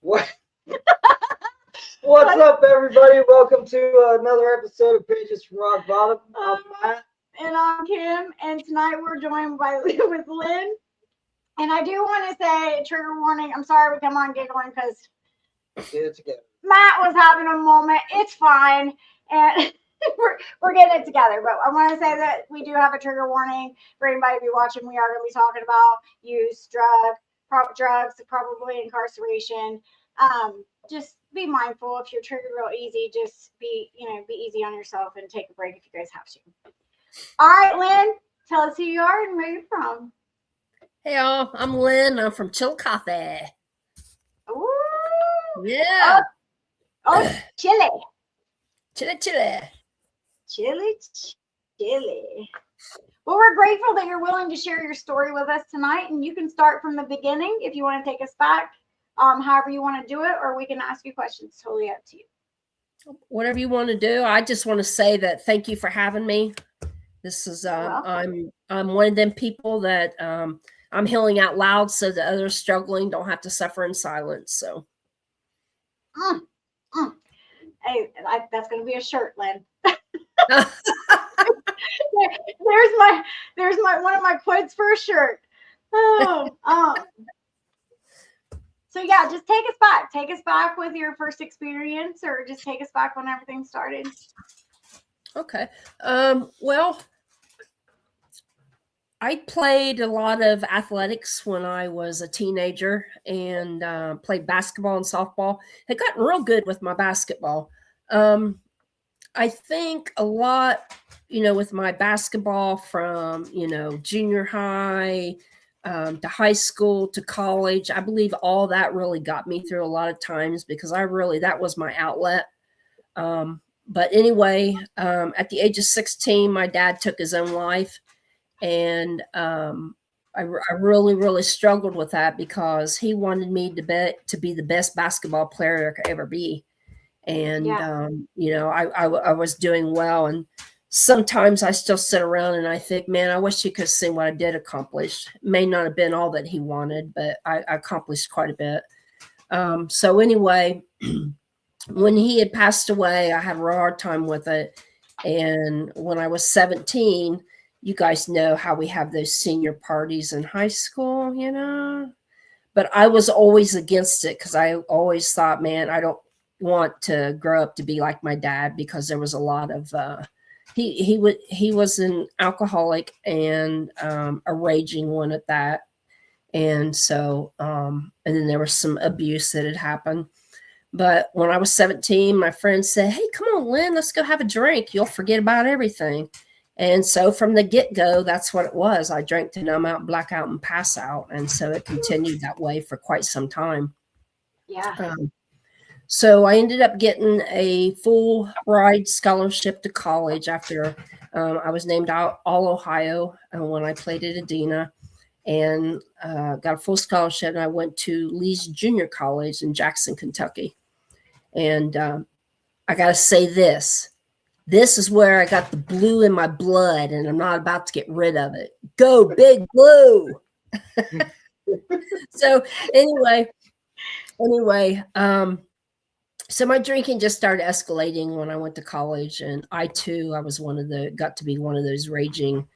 What? What's up, everybody? Welcome to another episode of Pages from Rock Bottom. I'm Matt. And I'm Kim. And tonight we're joined with Lynn. And I do want to say, trigger warning, I'm sorry we come on giggling because Get it together. Matt was having a moment. It's fine. And we're getting it together. But I want to say that we do have a trigger warning for anybody be watching. We are going to be talking about use, drugs, probably incarceration. Just be mindful. If you're triggered real easy, just be easy on yourself and take a break if you guys have to. All right, Lynn, tell us who you are and where you're from. Hey y'all, I'm Lynn. I'm from Chillicothe. Ooh. Yeah. Chile. Chile. Well, we're grateful that you're willing to share your story with us tonight, and you can start from the beginning if you want to take us back, however you want to do it, or we can ask you questions. Totally up to you. Whatever you want to do. I just want to say that thank you for having me. This is I'm one of them people that I'm healing out loud so that others struggling don't have to suffer in silence. So Hey, that's going to be a shirt, Lynn. there's my one of my quotes for a shirt. So yeah, just take us back. Take us back with your first experience, or just take us back when everything started. Okay. Well, I played a lot of athletics when I was a teenager and played basketball and softball. Had gotten real good with my basketball. I think a lot, with my basketball from, junior high to high school to college, I believe all that really got me through a lot of times because that was my outlet. But anyway, at the age of 16, my dad took his own life. And I really, really struggled with that because he wanted me to be the best basketball player I could ever be. And, I was doing well. And sometimes I still sit around and I think, man, I wish you could have seen what I did accomplish. It may not have been all that he wanted, but I accomplished quite a bit. So anyway, when he had passed away, I had a hard time with it. And when I was 17, you guys know how we have those senior parties in high school, but I was always against it because I always thought, man, I don't want to grow up to be like my dad because there was a lot of, he was an alcoholic and a raging one at that. And so, and then there was some abuse that had happened. But when I was 17, my friend said, hey, come on, Lynn, let's go have a drink. You'll forget about everything. And so from the get-go, that's what it was. I drank to numb out, black out, and pass out. And so it continued that way for quite some time. Yeah. So I ended up getting a full ride scholarship to college after I was named All-Ohio when I played at Adena, and got a full scholarship. And I went to Lee's Junior College in Jackson, Kentucky. And I got to say this. This is where I got the blue in my blood, and I'm not about to get rid of it. Go Big Blue. So anyway, so my drinking just started escalating when I went to college, and I was got to be one of those raging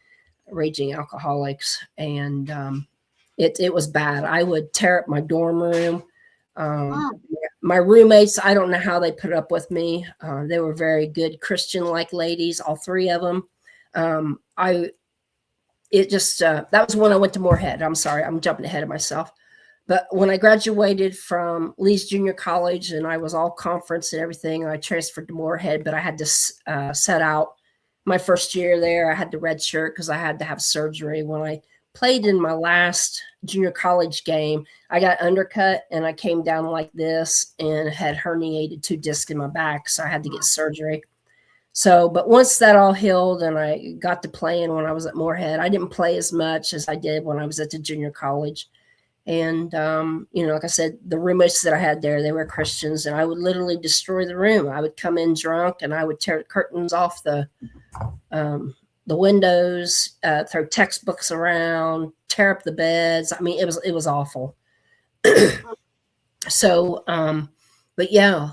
alcoholics, and it was bad. I would tear up my dorm room. My roommates, I don't know how they put up with me. They were very good Christian-like ladies, all three of them. That was when I went to Moorhead. I'm sorry, I'm jumping ahead of myself. But when I graduated from Lee's Junior College and I was all conference and everything, I transferred to Moorhead, but I had to set out my first year there. I had the red shirt because I had to have surgery. When I played in my last junior college game, I got undercut and I came down like this and had herniated 2 discs in my back. So I had to get surgery. So, but once that all healed and I got to playing when I was at Moorhead, I didn't play as much as I did when I was at the junior college. And, like I said, the roommates that I had there, they were Christians, and I would literally destroy the room. I would come in drunk and I would tear the curtains off the windows, throw textbooks around, tear up the beds. I mean, it was awful. So, but yeah,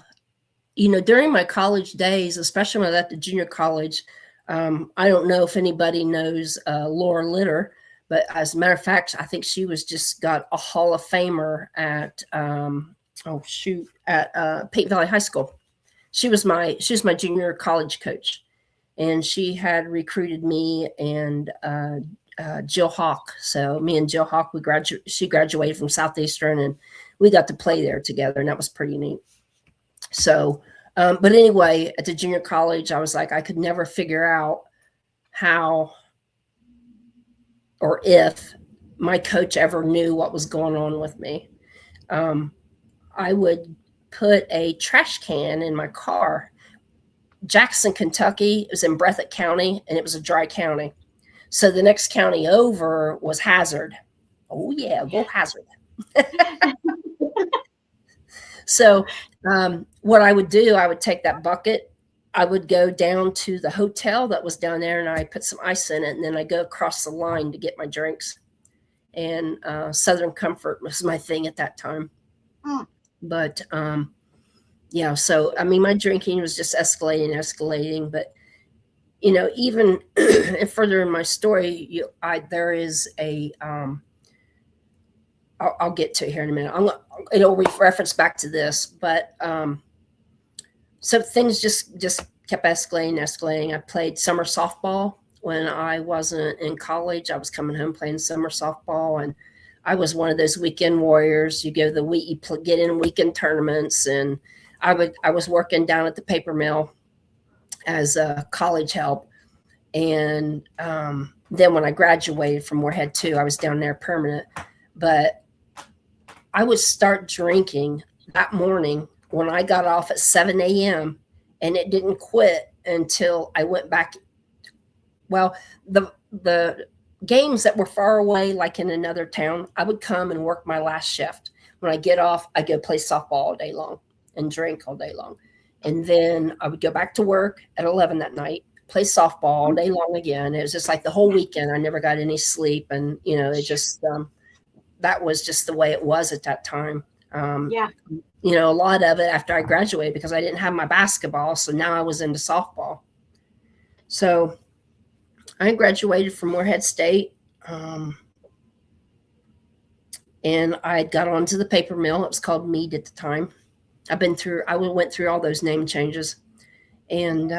during my college days, especially when I was at the junior college, I don't know if anybody knows Laura Litter, but as a matter of fact, I think she was just got a Hall of Famer at Paint Valley High School. She was my junior college coach, and she had recruited me and Jill Hawk. So me and Jill Hawk, she graduated from Southeastern, and we got to play there together, and that was pretty neat. So, but anyway, at the junior college, I was like, I could never figure out how or if my coach ever knew what was going on with me. I would put a trash can in my car. Jackson, Kentucky was in Breathitt County, and it was a dry county. So the next county over was Hazard. Oh yeah, go Hazard. So what I would do, I would take that bucket, I would go down to the hotel that was down there, and I put some ice in it, and then I go across the line to get my drinks. And Southern Comfort was my thing at that time. But yeah, so I mean, my drinking was just escalating. But even and further in my story, there is a I'll get to it here in a minute. It'll reference back to this, but so things just kept escalating. I played summer softball when I wasn't in college. I was coming home playing summer softball, and I was one of those weekend warriors. You get in weekend tournaments, and I was working down at the paper mill as a college help, and then when I graduated from Moorhead 2, I was down there permanent. But I would start drinking that morning when I got off at 7 a.m. and it didn't quit until I went back. Well, the games that were far away, like in another town, I would come and work my last shift. When I get off, I go play softball all day long and drink all day long. And then I would go back to work at 11 that night, play softball all day long again. It was just like the whole weekend. I never got any sleep. And, it just, that was just the way it was at that time. A lot of it after I graduated, because I didn't have my basketball. So now I was into softball. So I graduated from Moorhead State. And I got onto the paper mill. It was called Mead at the time. I went through all those name changes. And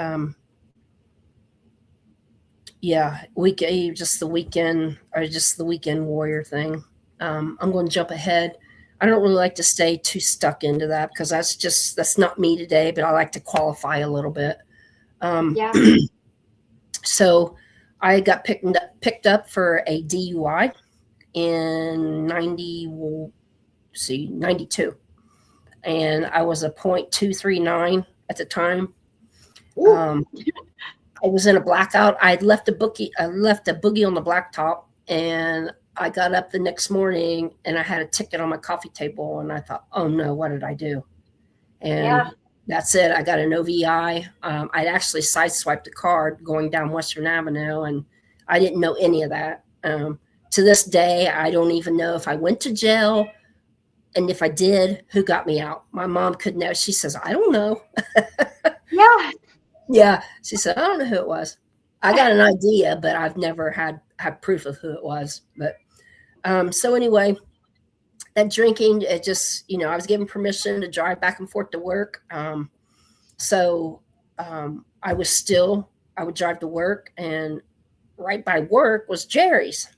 just the weekend warrior thing. I'm going to jump ahead. I don't really like to stay too stuck into that, because that's not me today, but I like to qualify a little bit. So I got picked up for a DUI in 92. And I was a .239 at the time. I was in a blackout. I left a boogie on the blacktop, and I got up the next morning and I had a ticket on my coffee table, and I thought, oh no, what did I do? And that's it. I got an OVI. I'd actually sideswiped a car going down Western Avenue, and I didn't know any of that. To this day, I don't even know if I went to jail. And if I did, who got me out? My mom couldn't know. She says, I don't know. Yeah. She said, I don't know who it was. I got an idea, but I've never had proof of who it was. But so anyway, that drinking, it just, I was given permission to drive back and forth to work. So I would drive to work, and right by work was Jerry's.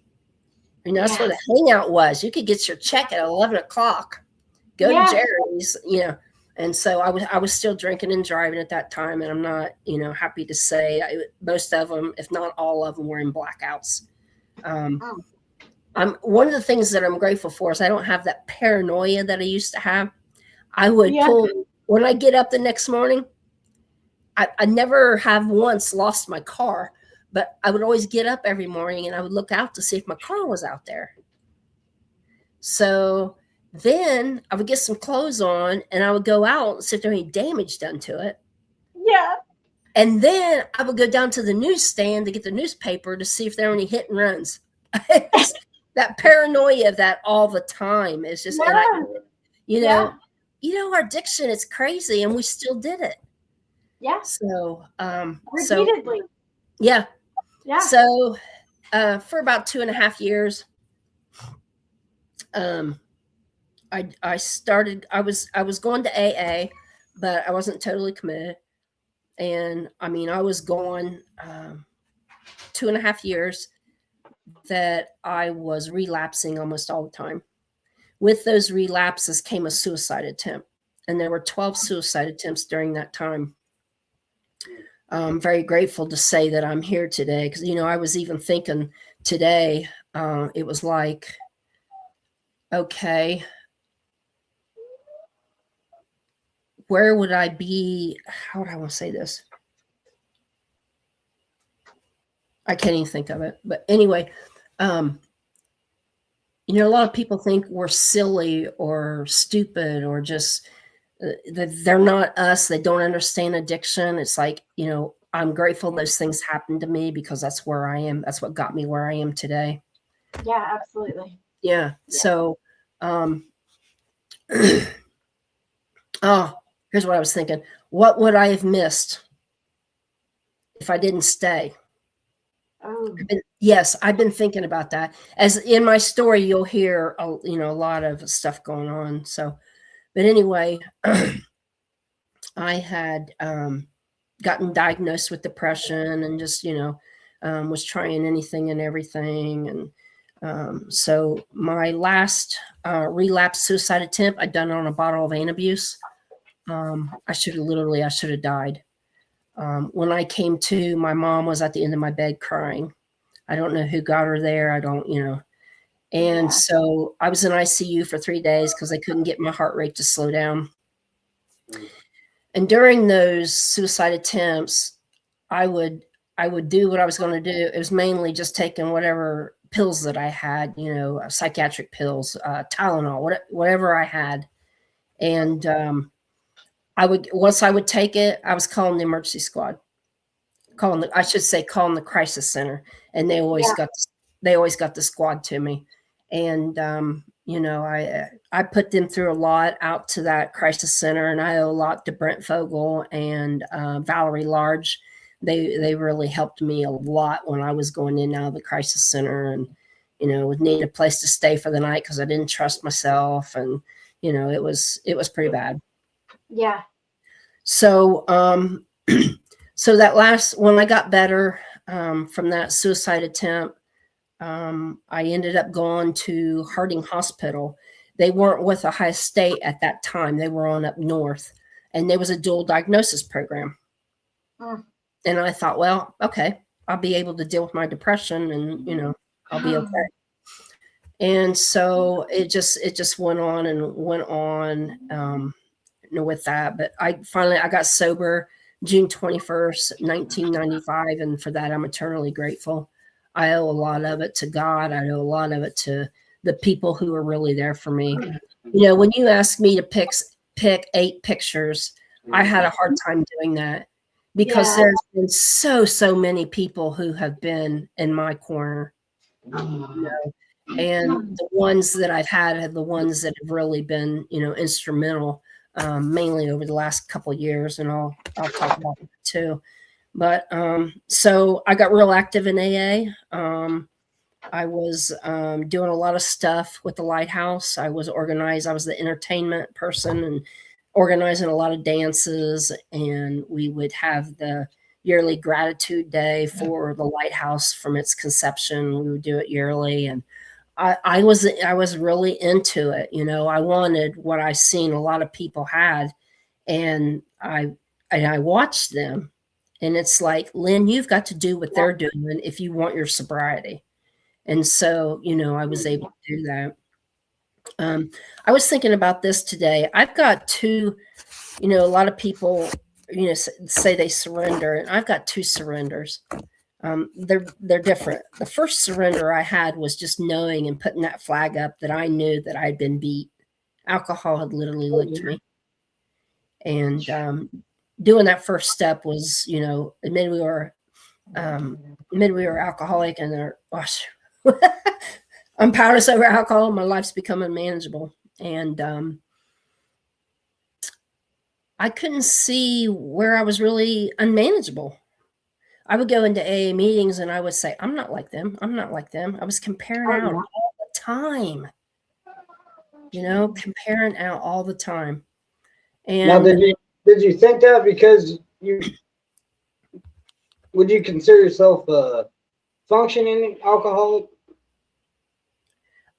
That's where the hangout was. You could get your check at 11 o'clock, go to Jerry's, And so I was still drinking and driving at that time. And I'm not, happy to say most of them, if not all of them, were in blackouts. One of the things that I'm grateful for is I don't have that paranoia that I used to have. I would pull, when I get up the next morning, I never have once lost my car. But I would always get up every morning and I would look out to see if my car was out there. So then I would get some clothes on and I would go out and see if there was any damage done to it. Yeah. And then I would go down to the newsstand to get the newspaper to see if there were any hit and runs. That paranoia of that all the time is just, our addiction, it's crazy, and we still did it. Yeah. So, Repeatedly. Yeah. Yeah. So, for about 2.5 years, I started. I was going to AA, but I wasn't totally committed. And I mean, I was gone 2.5 years that I was relapsing almost all the time. With those relapses came a suicide attempt, and there were 12 suicide attempts during that time. I'm very grateful to say that I'm here today because, I was even thinking today, it was like, okay, where would I be? How would I want to say this? I can't even think of it. But anyway, a lot of people think we're silly or stupid or just that they're not us. They don't understand addiction. It's like, I'm grateful those things happened to me because that's where I am. That's what got me where I am today. Yeah, absolutely. Yeah. So, oh, here's what I was thinking. What would I have missed if I didn't stay? Oh. Yes, I've been thinking about that. As in my story, you'll hear, a lot of stuff going on. So, but anyway, I had gotten diagnosed with depression and just, was trying anything and everything. And so my last relapse suicide attempt, I'd done on a bottle of Antabuse. I should have died. When I came to, my mom was at the end of my bed crying. I don't know who got her there. I don't, And Yeah. so I was in ICU for 3 days because I couldn't get my heart rate to slow down. And during those suicide attempts, I would do what I was going to do. It was mainly just taking whatever pills that I had, psychiatric pills, Tylenol, whatever I had. And once I would take it, I was calling the emergency squad, calling the crisis center, and they always got the squad to me. And I put them through a lot out to that crisis center, and I owe a lot to Brent Fogel and Valerie Large. They really helped me a lot when I was going in and out of the crisis center, and would need a place to stay for the night because I didn't trust myself, and it was pretty bad. Yeah. So so that when I got better from that suicide attempt, I ended up going to Harding Hospital. They weren't with Ohio State at that time. They were on up north, and there was a dual diagnosis program. And I thought, well, okay, I'll be able to deal with my depression, and I'll be okay. And so it just went on and went on with that. But I got sober June 21st, 1995, and for that I'm eternally grateful. I owe a lot of it to God. I owe a lot of it to the people who are really there for me. When you ask me to pick 8 pictures, I had a hard time doing that because there's been so many people who have been in my corner. And the ones that I've had are the ones that have really been, instrumental, mainly over the last couple of years, and I'll talk about that too. But so I got real active in AA. I was doing a lot of stuff with the Lighthouse. I was organized. I was the entertainment person and organizing a lot of dances. And we would have the yearly gratitude day for the Lighthouse from its conception. We would do it yearly. And I was really into it. I wanted what I seen a lot of people had. And I watched them. And it's like, Lynn, you've got to do what they're doing if you want your sobriety. And so, I was able to do that. I was thinking about this today. I've got 2, a lot of people, say they surrender, and I've got 2 surrenders. They're different. The first surrender I had was just knowing and putting that flag up that I knew that I'd been beat. Alcohol had literally licked me. And doing that first step was, admit we were alcoholic, and gosh, I'm powerless over alcohol. My life's become unmanageable. And I couldn't see where I was really unmanageable. I would go into AA meetings and I would say, I'm not like them. I'm not like them. I was comparing out yeah. all the time, comparing out all the time. Now, And did you think that because would you consider yourself a functioning alcoholic?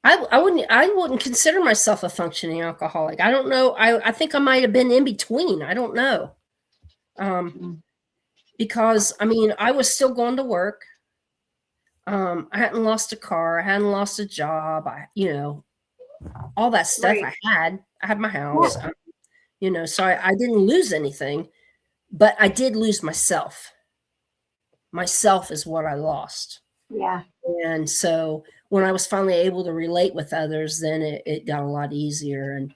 I wouldn't consider myself a functioning alcoholic. I don't know. I think I might have been in between. I don't know. Because I mean, I was still going to work. I hadn't lost a car. I hadn't lost a job. All that stuff Right. I had my house, so I didn't lose anything, but I did lose myself. Myself is what I lost. Yeah. And so when I was finally able to relate with others, then it got a lot easier, and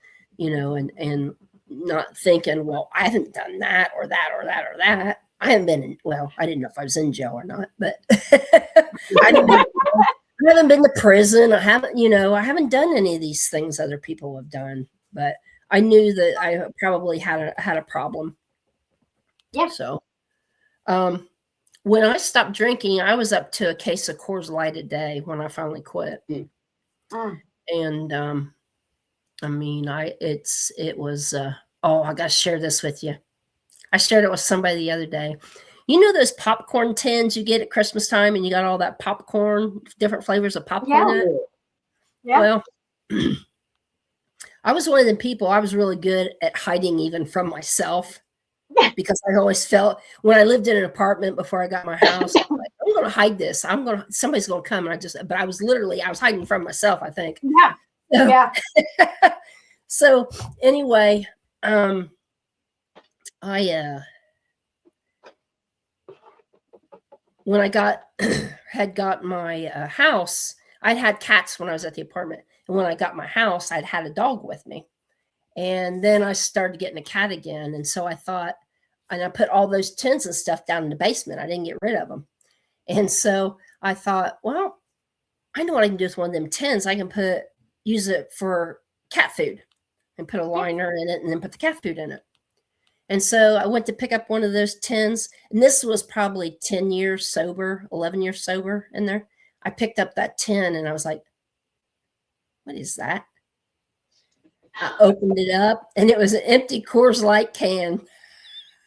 not thinking, well, I haven't done that or that or that or that. I haven't been I didn't know if I was in jail or not, but I haven't been to prison. I haven't done any of these things other people have done, but I knew that I probably had a problem. Yeah. So, when I stopped drinking, I was up to a case of Coors Light a day when I finally quit. And I mean, it was I got to share this with you. I shared it with somebody the other day. You know those popcorn tins you get at Christmas time, and you got all that popcorn, different flavors of popcorn in it? Yeah. Well, I was one of the people, I was really good at hiding even from myself, because I always felt when I lived in an apartment before I got my house, I'm like, I'm going to hide this. Somebody's going to come. But I was hiding from myself, I think. Yeah. Yeah. So anyway, when I had got my house, I'd had cats when I was at the apartment. And when I got my house, I'd had a dog with me. And then I started getting a cat again. And so I thought, and I put all those tins and stuff down in the basement. I didn't get rid of them. And so I thought, well, I know what I can do with one of them tins. I can use it for cat food and put a liner in it and then put the cat food in it. And so I went to pick up one of those tins, and this was probably 10 years sober, 11 years sober in there. I picked up that tin and I was like, what is that? I opened it up and it was an empty Coors Light can.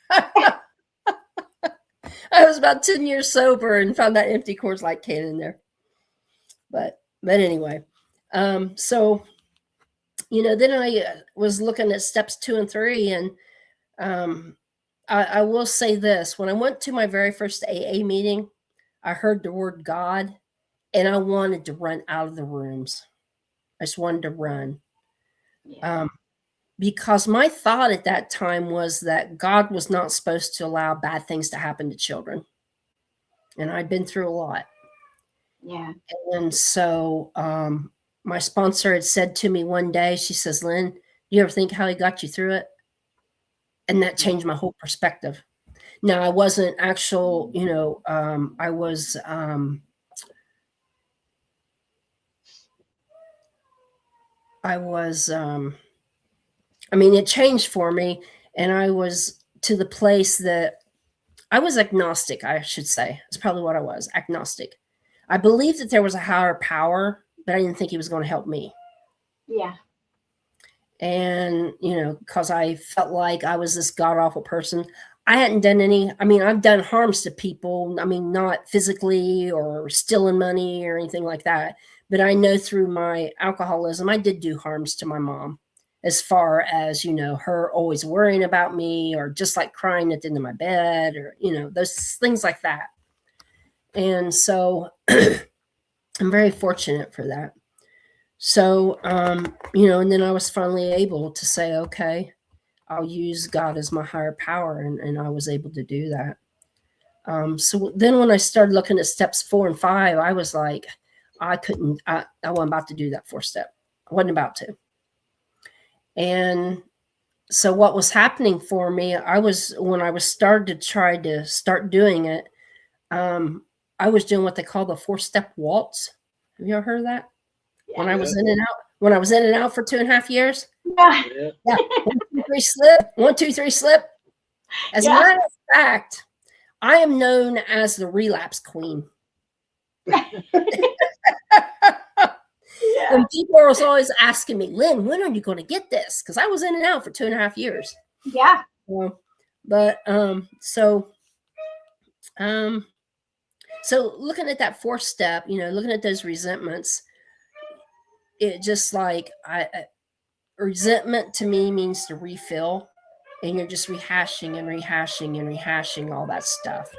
I was about 10 years sober and found that empty Coors Light can in there. But anyway, so, then I was looking at steps 2 and 3, and I will say this. When I went to my very first AA meeting, I heard the word God, and I wanted to run out of the rooms. I just wanted to run. Because my thought at that time was that God was not supposed to allow bad things to happen to children. And I'd been through a lot. Yeah. And so my sponsor had said to me one day, she says, Lynn, you ever think how he got you through it? And that changed my whole perspective. Now, I wasn't actual, I was, it changed for me. And I was to the place that I was agnostic, I should say. That's probably what I was, agnostic. I believed that there was a higher power, but I didn't think he was going to help me. Yeah. And, because I felt like I was this god-awful person. I hadn't done I've done harms to people. Not physically or stealing money or anything like that. But I know through my alcoholism, I did do harms to my mom, as far as, her always worrying about me, or just like crying at the end of my bed, or, those things like that. And so I'm very fortunate for that. So, and then I was finally able to say, okay, I'll use God as my higher power. And I was able to do that. So then when I started looking at steps 4 and 5, I was like, I wasn't about to do that 4th step. I wasn't about to. And so what was happening for me, when I was started to try to start doing it, I was doing what they call the 4-step waltz. Have you ever heard of that? Yeah. When I was in and out for 2.5 years. Yeah. Yeah. three, slip. 1, 2, 3, slip. As a matter of fact, I am known as the relapse queen. And people are always asking me, Lynn, when are you going to get this? Because I was in and out for 2.5 years. Yeah. So looking at that fourth step, looking at those resentments, it just like resentment to me means to refill, and you're just rehashing and rehashing and rehashing all that stuff.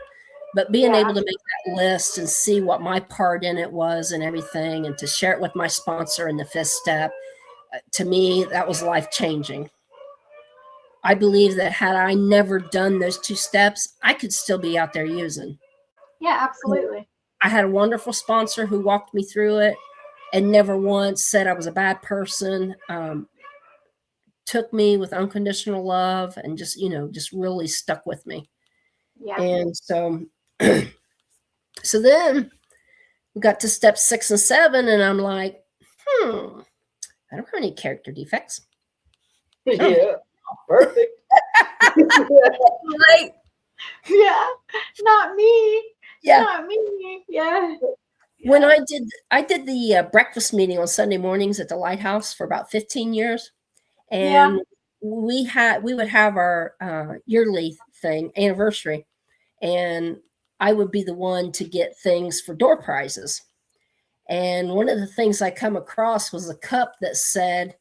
But being able to make that list and see what my part in it was and everything, and to share it with my sponsor in the fifth step, to me, that was life-changing. I believe that had I never done those 2 steps, I could still be out there using. Yeah, absolutely. I had a wonderful sponsor who walked me through it and never once said I was a bad person. Took me with unconditional love and just really stuck with me. Yeah. And so then we got to step 6 and 7, and I'm like, I don't have any character defects. Yeah, perfect. Right? Yeah, not me. Yeah. Not me. Yeah. When I did the breakfast meeting on Sunday mornings at the Lighthouse for about 15 years, and we would have our yearly anniversary, and I would be the one to get things for door prizes. And one of the things I come across was a cup that said,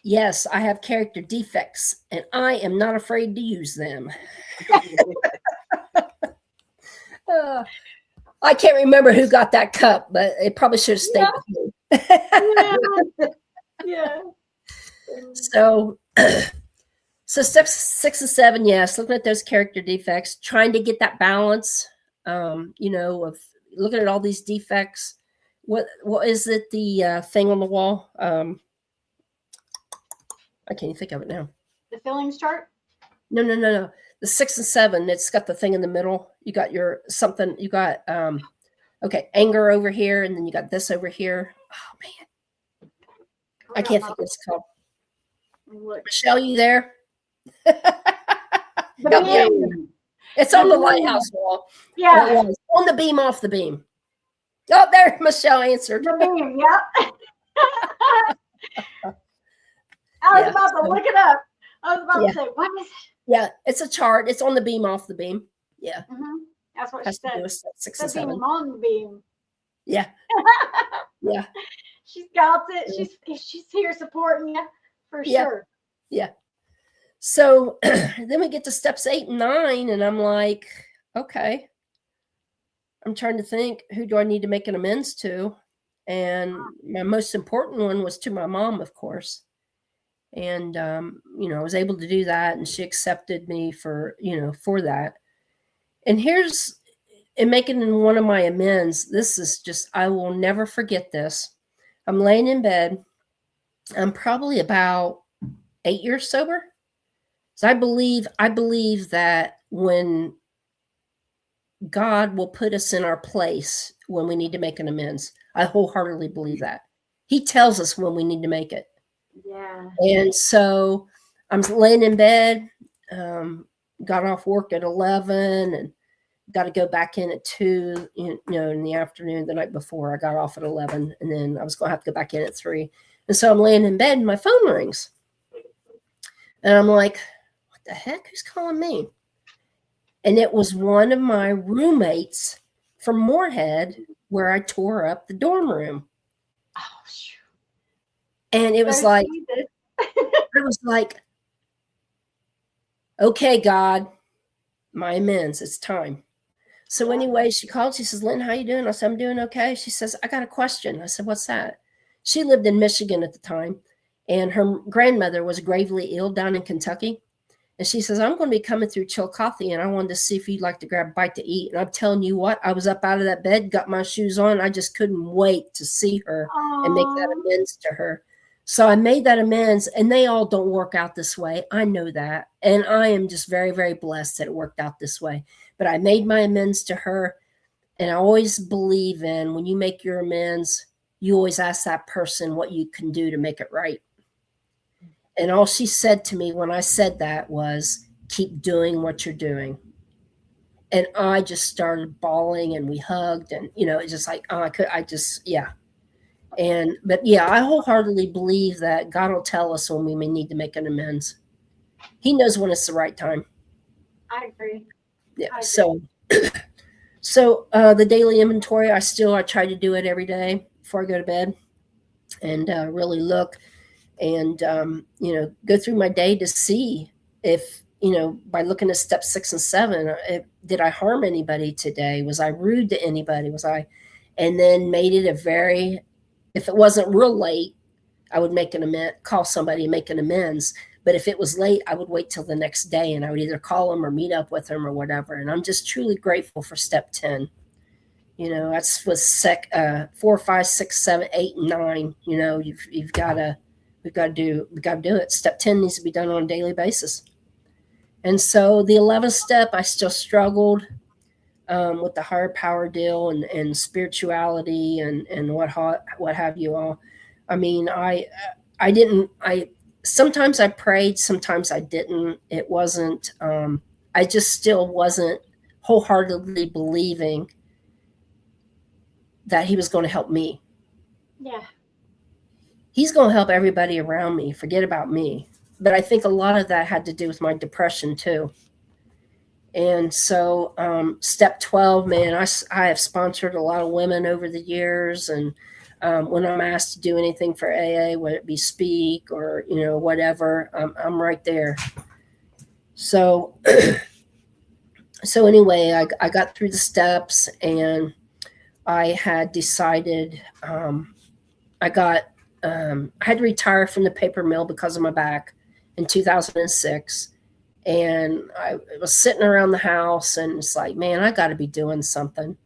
yes, I have character defects, and I am not afraid to use them. I can't remember who got that cup, but it probably should have stayed with me. Yeah. So steps 6 and 7, yes, looking at those character defects, trying to get that balance, of looking at all these defects. What is it? The thing on the wall? I can't even think of it now. The fillings chart? No. The 6 and 7, it's got the thing in the middle. You got your something. You got anger over here, and then you got this over here. Oh man, I can't think of what it's called. Michelle, you there? It's on the lighthouse wall. Yeah. It was on the beam, off the beam. Oh, there, Michelle answered. The beam, yep. I was about to look it up. I was about to say, what is it? Yeah, it's a chart. It's on the beam, off the beam. Yeah. Mm-hmm. That's what Has she said. 6 The and 7. beam on the beam. Yeah. Yeah. She's got it. She's here supporting you for sure. Yeah. So then we get to steps 8 and 9, and I'm like, okay. I'm trying to think, who do I need to make an amends to? And my most important one was to my mom, of course. And, I was able to do that, and she accepted me for that. And in making one of my amends, this is just, I will never forget this. I'm laying in bed. I'm probably about 8 years sober. So I believe that when God will put us in our place when we need to make an amends, I wholeheartedly believe that. He tells us when we need to make it. Yeah. And so I'm laying in bed, got off work at 11 and got to go back in at 2, in the afternoon the night before. I got off at 11, and then I was going to have to go back in at 3. And so I'm laying in bed and my phone rings. And I'm like, what the heck? Who's calling me? And it was one of my roommates from Moorhead, where I tore up the dorm room. Oh, shoot. And it was like, I was like, okay, God, my amends. It's time. So anyway, she called. She says, Lynn, how you doing? I said, I'm doing okay. She says, I got a question. I said, what's that? She lived in Michigan at the time, and her grandmother was gravely ill down in Kentucky. And she says, I'm going to be coming through Chillicothe, and I wanted to see if you'd like to grab a bite to eat. And I'm telling you what, I was up out of that bed, got my shoes on. I just couldn't wait to see her and make that amends to her. So I made that amends, and they all don't work out this way. I know that. And I am just very, very blessed that it worked out this way. But I made my amends to her. And I always believe in, when you make your amends, you always ask that person what you can do to make it right. And all she said to me when I said that was, keep doing what you're doing. And I just started bawling and we hugged and, it's just like, oh, yeah. But yeah, I wholeheartedly believe that God will tell us when we may need to make an amends. He knows when it's the right time. I agree. Yeah. I agree. So the daily inventory, I try to do it every day before I go to bed and really look and, go through my day to see if, by looking at step 6 and 7, did I harm anybody today? Was I rude to anybody? And then made it if it wasn't real late, I would call somebody and make an amends. But if it was late, I would wait till the next day and I would either call them or meet up with them or whatever. And I'm just truly grateful for step 10. That's with 4, 5, 6, 7, 8, and 9. We've got to do it. Step 10 needs to be done on a daily basis. And so the 11th step, I still struggled with the higher power deal and spirituality and what have you all. I mean, sometimes I prayed, sometimes I didn't. It wasn't, I just still wasn't wholeheartedly believing that he was going to help me. Yeah. He's going to help everybody around me. Forget about me. But I think a lot of that had to do with my depression too. And so step 12, man, I have sponsored a lot of women over the years. And when I'm asked to do anything for AA, whether it be speak or, whatever, I'm right there. So, anyway, I got through the steps and I had decided I had to retire from the paper mill because of my back in 2006. And I was sitting around the house and it's like, man, I got to be doing something.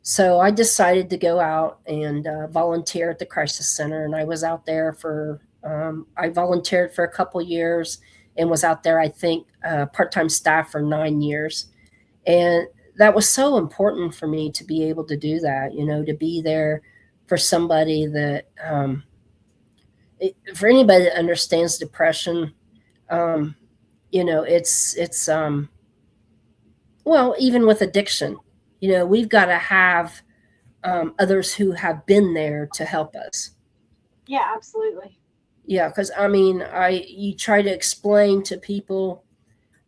So I decided to go out and volunteer at the crisis center. And I was out there I volunteered for a couple years and was out there, I think, part-time staff for 9 years. And that was so important for me to be able to do that, to be there for somebody that, for anybody that understands depression, it's well, even with addiction, we've got to have others who have been there to help us. Yeah, absolutely. Yeah, because you try to explain to people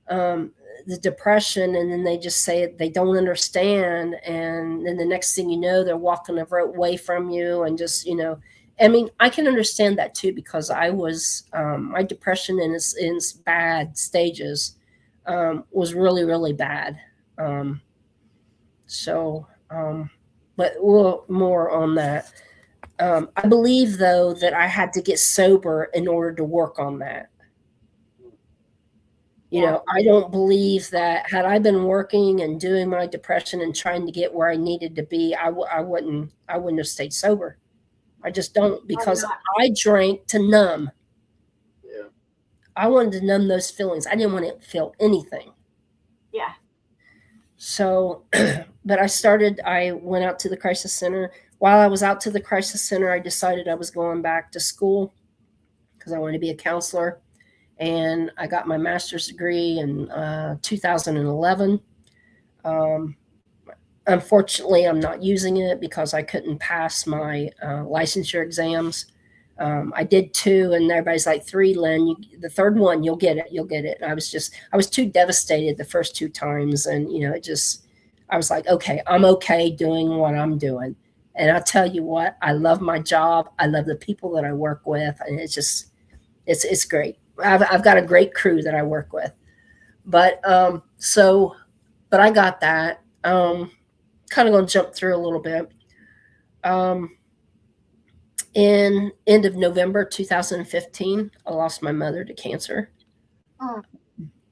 the depression, and then they just say they don't understand, and then the next thing you know, they're walking away from you, and just I can understand that too, because I was my depression in its bad stages was really, really bad. But more on that. I believe, though, that I had to get sober in order to work on that. I don't believe that had I been working and doing my depression and trying to get where I needed to be, I wouldn't have stayed sober. I just don't, because I drank to numb. Yeah. I wanted to numb those feelings. I didn't want to feel anything. Yeah. So, but I went out to the crisis center. While I was out to the crisis center, I decided I was going back to school because I wanted to be a counselor. And I got my master's degree in 2011. Unfortunately, I'm not using it because I couldn't pass my licensure exams. I did 2, and everybody's like, 3, Lynn, the third one, you'll get it. And I was too devastated the first 2 times. And, I was like, okay, I'm okay doing what I'm doing. And I'll tell you what, I love my job. I love the people that I work with. And it's great. I've got a great crew that I work with. But, but I got that. Kind of going to jump through a little bit. In end of November 2015, I lost my mother to cancer. Oh.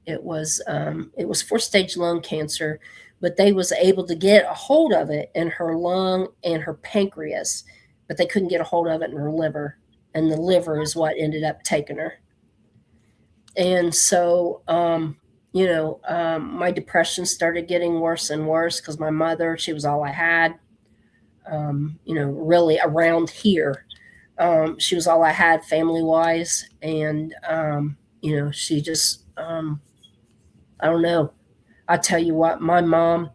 It was 4-stage lung cancer, but they was able to get a hold of it in her lung and her pancreas, but they couldn't get a hold of it in her liver, and the liver is what ended up taking her. And so, my depression started getting worse and worse because my mother, she was all I had, really around here. She was all I had family wise. And, she just, I don't know. I tell you what, my mom,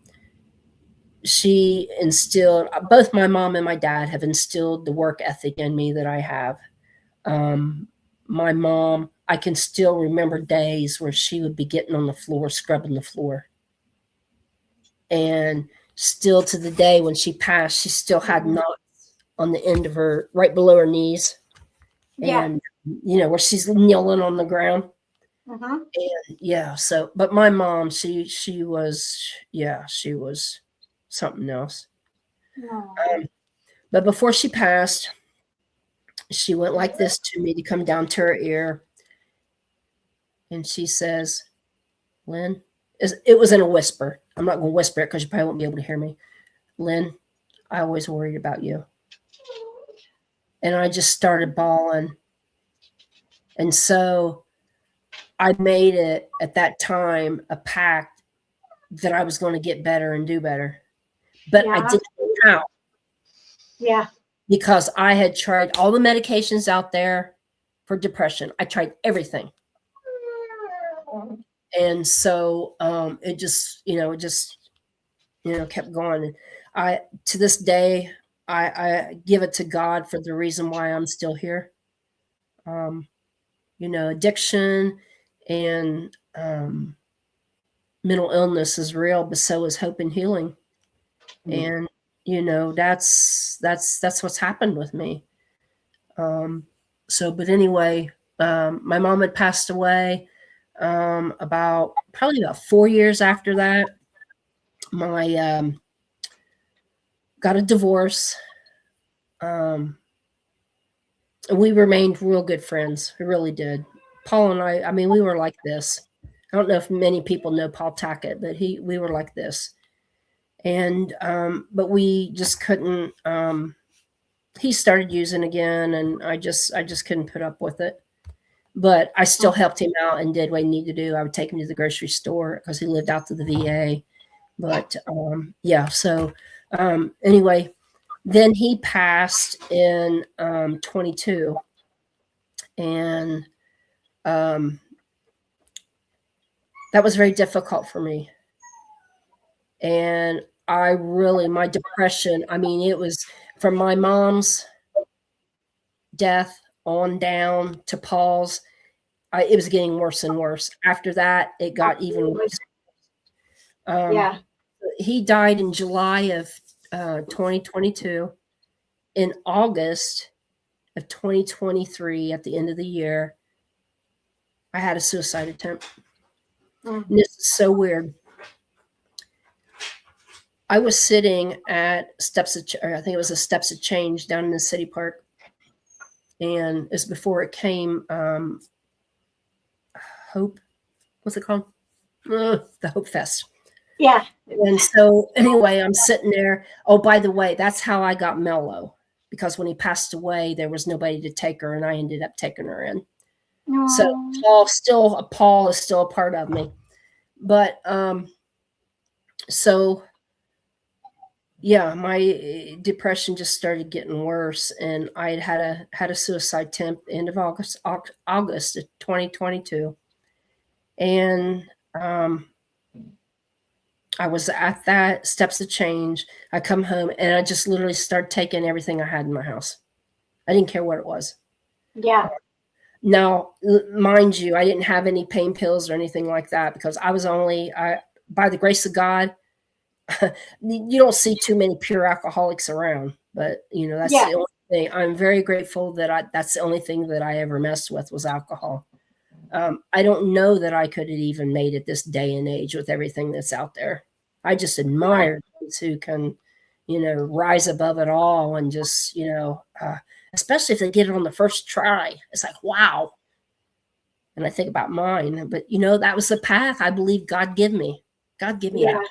she instilled, both my mom and my dad have instilled the work ethic in me that I have. My mom, I can still remember days where she would be getting on the floor, scrubbing the floor. And still to the day when she passed, she still had knots on the end of her, right below her knees. Yeah. And, where she's kneeling on the ground. Mm-hmm. And yeah, so, but my mom, she was, she was something else. But before she passed, she went like this to me to come down to her ear. And she says, Lynn, it was in a whisper. I'm not going to whisper it because you probably won't be able to hear me. Lynn, I always worried about you. And I just started bawling. And so I made it at that time a pact that I was going to get better and do better. But I didn't know how. Yeah. Because I had tried all the medications out there for depression. I tried everything. And so it just kept going. And to this day, I give it to God for the reason why I'm still here. Addiction and mental illness is real, but so is hope and healing. And that's what's happened with me. But anyway, my mom had passed away probably about 4 years after that. My got a divorce. We remained real good friends. We really did. Paul and I mean, we were like this. I don't know if many people know Paul Tackett, but we were like this. And but we just couldn't. He started using again, and I just couldn't put up with it. But I still helped him out and did what he needed to do. I would take him to the grocery store because he lived out to the VA. But so anyway, then he passed in 22, and that was very difficult for me. And my depression, I mean, it was from my mom's death on down to Paul's. It was getting worse and worse. After that, it got even worse. He died in July of 2022. In August of 2023, at the end of the year, I had a suicide attempt. And this is so weird. I was sitting at I think it was a Steps of Change down in the city park. And it's before it came Hope, what's it called? The Hope Fest. Yeah. And so anyway, I'm sitting there. Oh, by the way, that's how I got mellow, because when he passed away, there was nobody to take her, and I ended up taking her in. So Paul is still a part of me. But so yeah, my depression just started getting worse, and I had a suicide attempt end of August of 2022. And I was at that Steps of Change. I come home and I just literally started taking everything I had in my house. I didn't care what it was. Yeah. Now, mind you, I didn't have any pain pills or anything like that, because I was by the grace of God, you don't see too many pure alcoholics around, but that's the only thing. I'm very grateful that that's the only thing that I ever messed with was alcohol. I don't know that I could have even made it this day and age with everything that's out there. I just admire those who can, rise above it all and just, especially if they get it on the first try. It's like, wow. And I think about mine, but that was the path I believe God gave me. God gave me that.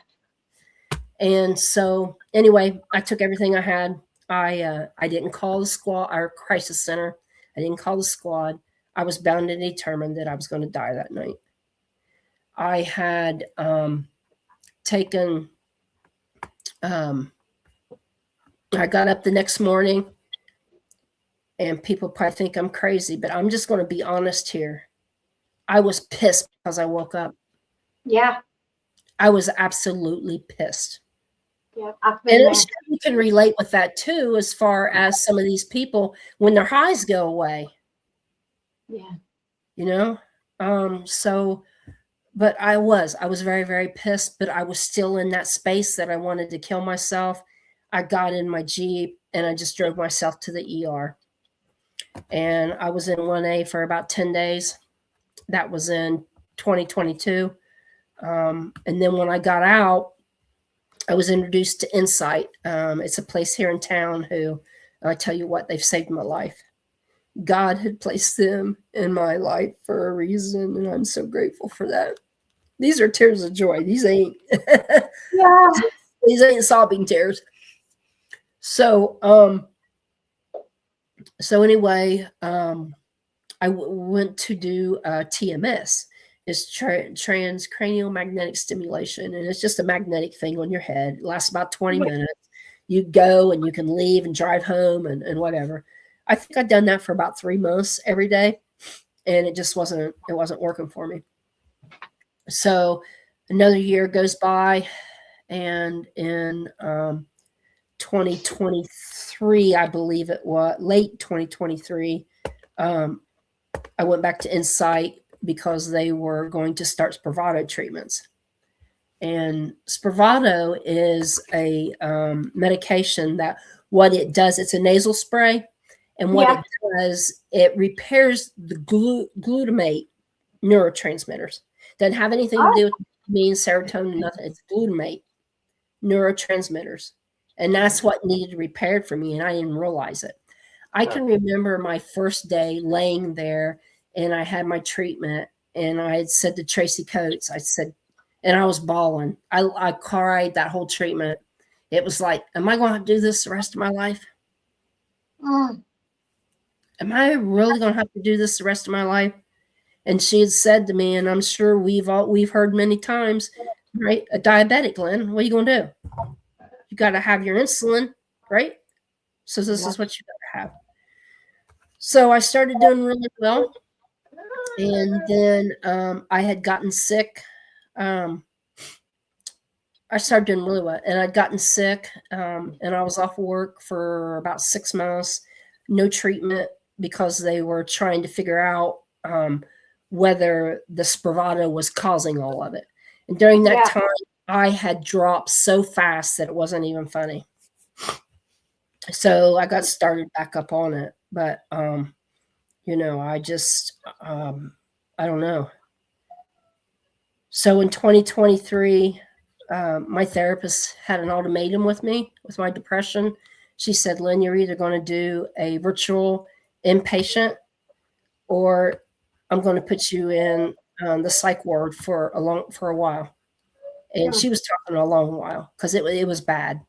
And so anyway, I took everything I had. I didn't call the squad or crisis center. I didn't call the squad. I was bound and determined that I was going to die that night. I had taken, I got up the next morning and people probably think I'm crazy, but I'm just going to be honest here. I was pissed because I woke up. Yeah. I was absolutely pissed. Yeah. I've And been I'm there. sure you can relate with that too, as far as some of these people when their highs go away. Yeah. You know? But I was very, very pissed, but I was still in that space that I wanted to kill myself. I got in my Jeep and I just drove myself to the ER. And I was in 1A for about 10 days. That was in 2022. And then when I got out, I was introduced to Insight. It's a place here in town who, I tell you what, they've saved my life. God had placed them in my life for a reason, and I'm so grateful for that. These are tears of joy. These ain't Yeah. these ain't sobbing tears. So anyway, I went to do TMS. It's transcranial magnetic stimulation, and it's just a magnetic thing on your head. It lasts about 20 minutes. You go and you can leave and drive home and whatever. I think I'd done that for about 3 months every day, and it just wasn't working for me. So another year goes by, and in 2023, I believe it was late 2023, I went back to Insight because they were going to start Spravato treatments. And Spravato is a medication that what it does, it's a nasal spray. And what it does, it repairs the glutamate neurotransmitters. Doesn't have anything to do with dopamine, serotonin, nothing. It's glutamate neurotransmitters. And that's what needed repaired for me. And I didn't realize it. I can remember my first day laying there and I had my treatment and I had said to Tracy Coates, I said, and I was bawling. I cried that whole treatment. It was like, am I going to do this the rest of my life? Am I really going to have to do this the rest of my life? And she had said to me, and I'm sure we've heard many times, right? A diabetic, Lynn, what are you going to do? You got to have your insulin, right? So this is what you got to have. So I started doing really well. And then I had gotten sick. I started doing really well. And I'd gotten sick. And I was off work for about 6 months. No treatment because they were trying to figure out whether the Spravato was causing all of it. And during that time, I had dropped so fast that it wasn't even funny. So I got started back up on it. But, I just, I don't know. So in 2023, my therapist had an ultimatum with me with my depression. She said, Lynn, you're either going to do a virtual inpatient or I'm going to put you in the psych ward for a while. And she was talking a long while because it was bad.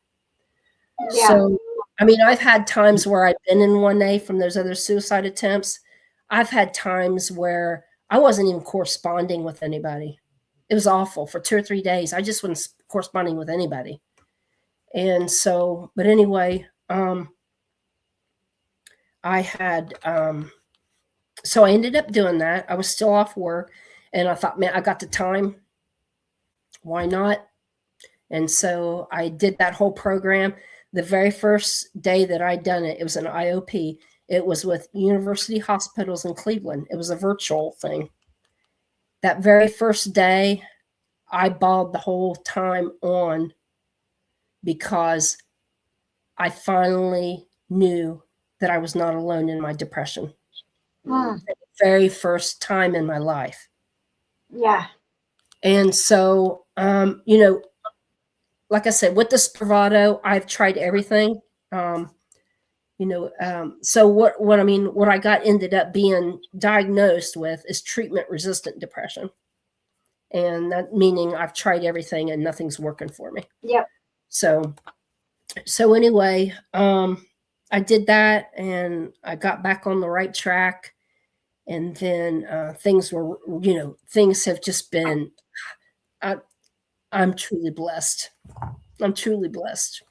Yeah. So, I mean, I've had times where I've been in 1A from those other suicide attempts. I've had times where I wasn't even corresponding with anybody. It was awful. For 2 or 3 days, I just wasn't corresponding with anybody. And so, but anyway, I had, so I ended up doing that. I was still off work and I thought, man, I got the time. Why not? And so I did that whole program. The very first day that I'd done it, it was an IOP. It was with University Hospitals in Cleveland. It was a virtual thing. That very first day, I bawled the whole time on because I finally knew that I was not alone in my depression. The very first time in my life. Yeah. And so, like I said, with the Spravato, I've tried everything. So what I ended up being diagnosed with is treatment-resistant depression. And that meaning I've tried everything and nothing's working for me. Yep. So anyway, I did that and I got back on the right track. And then things have just been, I'm truly blessed. I'm truly blessed.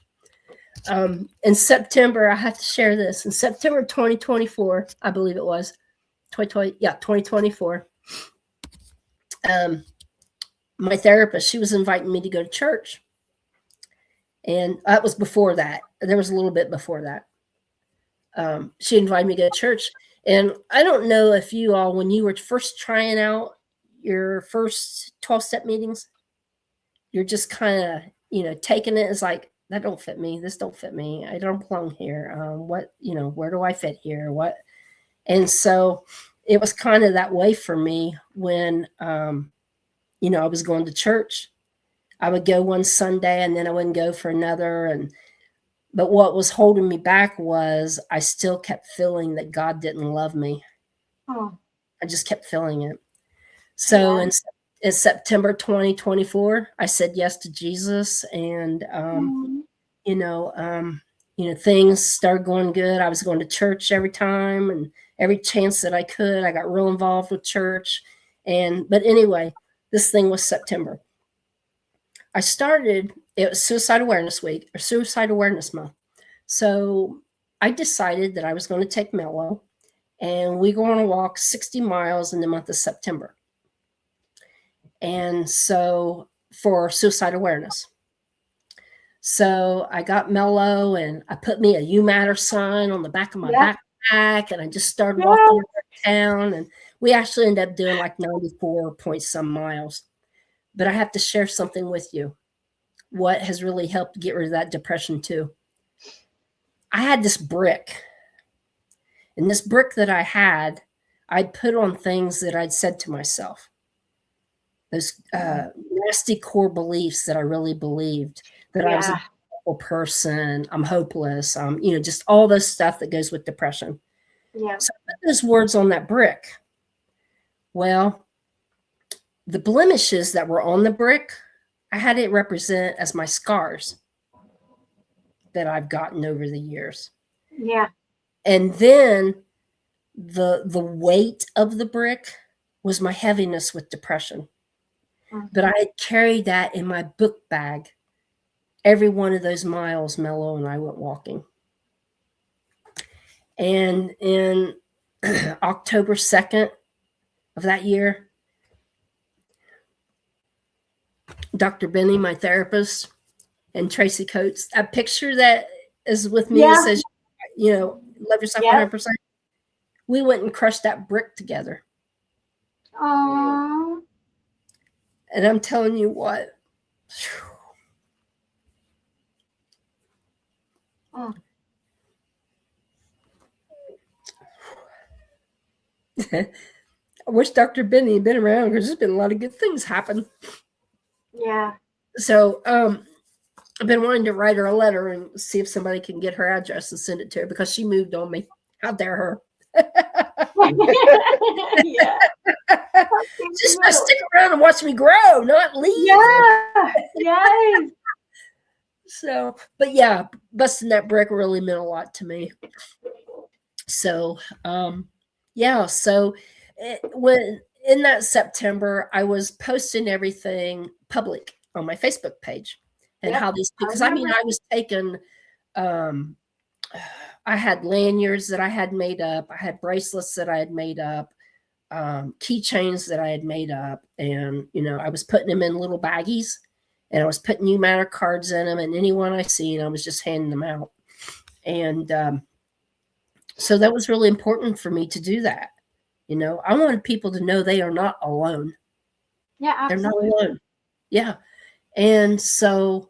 In September, I have to share this. In September 2024, I believe it was 2024. My therapist, she was inviting me to go to church. And that was before that. There was a little bit before that. She invited me to go to church. And I don't know if you all, when you were first trying out your first 12-step meetings, you're just kind of, taking it as like, that don't fit me. This don't fit me. I don't belong here. Where do I fit here? What? And so it was kind of that way for me when, I was going to church. I would go one Sunday and then I wouldn't go for another. But what was holding me back was I still kept feeling that God didn't love me. Oh. I just kept feeling it. So in September 2024, I said yes to Jesus, and things started going good. I was going to church every time, and every chance that I could, I got real involved with church. But anyway, this thing was September. It was Suicide Awareness Week or Suicide Awareness Month. So I decided that I was going to take Mello, and we go on a walk 60 miles in the month of September. And so for suicide awareness. So I got Mello, and I put me a You Matter sign on the back of my backpack, and I just started walking around town, and we actually ended up doing like 94 point some miles. But I have to share something with you. What has really helped get rid of that depression too. I had this brick, and this brick that I had, I'd put on things that I'd said to myself. Those nasty core beliefs that I really believed, that I was a terrible person, I'm hopeless, just all this stuff that goes with depression. Yeah. So I put those words on that brick. Well, the blemishes that were on the brick, I had it represent as my scars that I've gotten over the years. Yeah. And then the weight of the brick was my heaviness with depression. But I had carried that in my book bag every one of those miles Mello and I went walking. And in October 2nd of that year, Dr. Benny, my therapist, and Tracy Coates, a picture that is with me that says, love yourself 100%. We went and crushed that brick together. Aww. And I'm telling you what, I wish Dr. Benny had been around, because there's been a lot of good things happen. Yeah. So I've been wanting to write her a letter and see if somebody can get her address and send it to her, because she moved on me. How dare her? Yeah. Just stick around and watch me grow, not leave. Yeah. Yes. So, but yeah, busting that brick really meant a lot to me. So, so when in that September, I was posting everything public on my Facebook page, and how these, because I was taking, I had lanyards that I had made up. I had bracelets that I had made up, keychains that I had made up. And, I was putting them in little baggies, and I was putting You Matter cards in them, and anyone I seen, I was just handing them out. And so that was really important for me to do that. I wanted people to know they are not alone. Yeah, absolutely. They're not alone. Yeah. And so,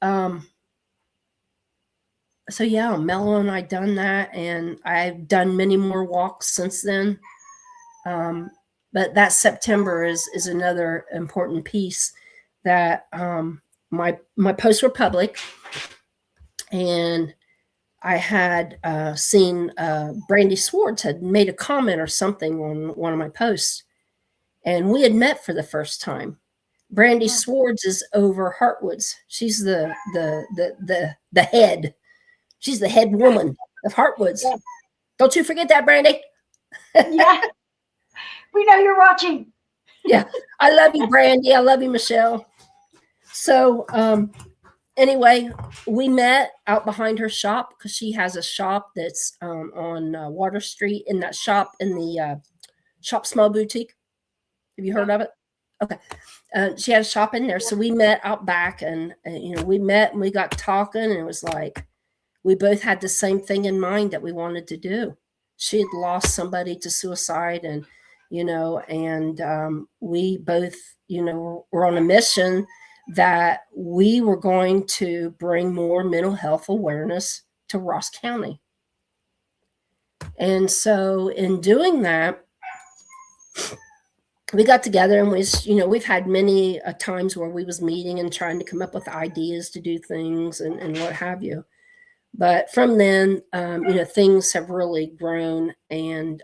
Mello and I done that, and I've done many more walks since then. But that September is another important piece that my posts were public, and I had seen Brandy Swartz had made a comment or something on one of my posts, and we had met for the first time. Brandy Swartz is over Heartwoods. She's the head. She's the head woman of Heartwoods. Yeah. Don't you forget that, Brandy. Yeah. We know you're watching. Yeah. I love you, Brandy. I love you, Michelle. So anyway, we met out behind her shop because she has a shop that's on Water Street. In that shop, in the Shop Small Boutique. Have you heard of it? Okay. She had a shop in there. So we met out back, and we met and we got talking, and it was like we both had the same thing in mind that we wanted to do. She had lost somebody to suicide, and we both were on a mission that we were going to bring more mental health awareness to Ross County. And so in doing that, we got together, and we've had many times where we was meeting and trying to come up with ideas to do things and what have you. But from then, things have really grown, and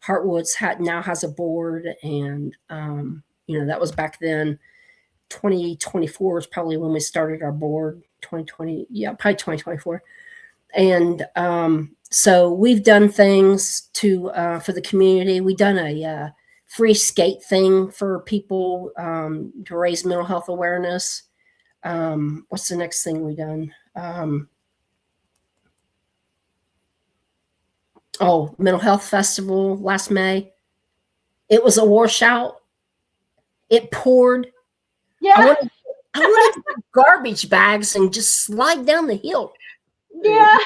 Heartwoods now has a board, and that was back then. 2024 is probably when we started our board. 2020, yeah, probably 2024. And so we've done things for the community. We've done a free skate thing for people to raise mental health awareness. What's the next thing we've done? Mental health festival last May. It was a washout. It poured. Yeah. I wanted to get garbage bags and just slide down the hill. Yeah.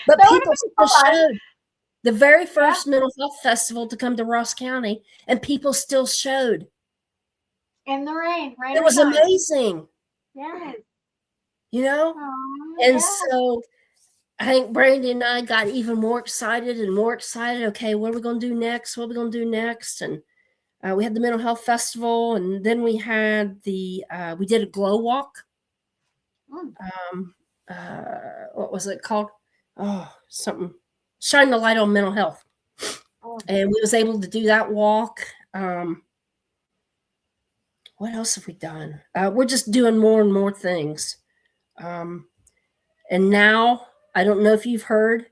But people still showed. The very first mental health festival to come to Ross County, and people still showed. In the rain, right? It was amazing. Yes. And so I think Brandy and I got even more excited and more excited. Okay, what are we going to do next? What are we going to do next? And we had the mental health festival, and then we had we did a glow walk. What was it called? Something. Shine the light on mental health. And we was able to do that walk. What else have we done? We're just doing more and more things. And now, I don't know if you've heard,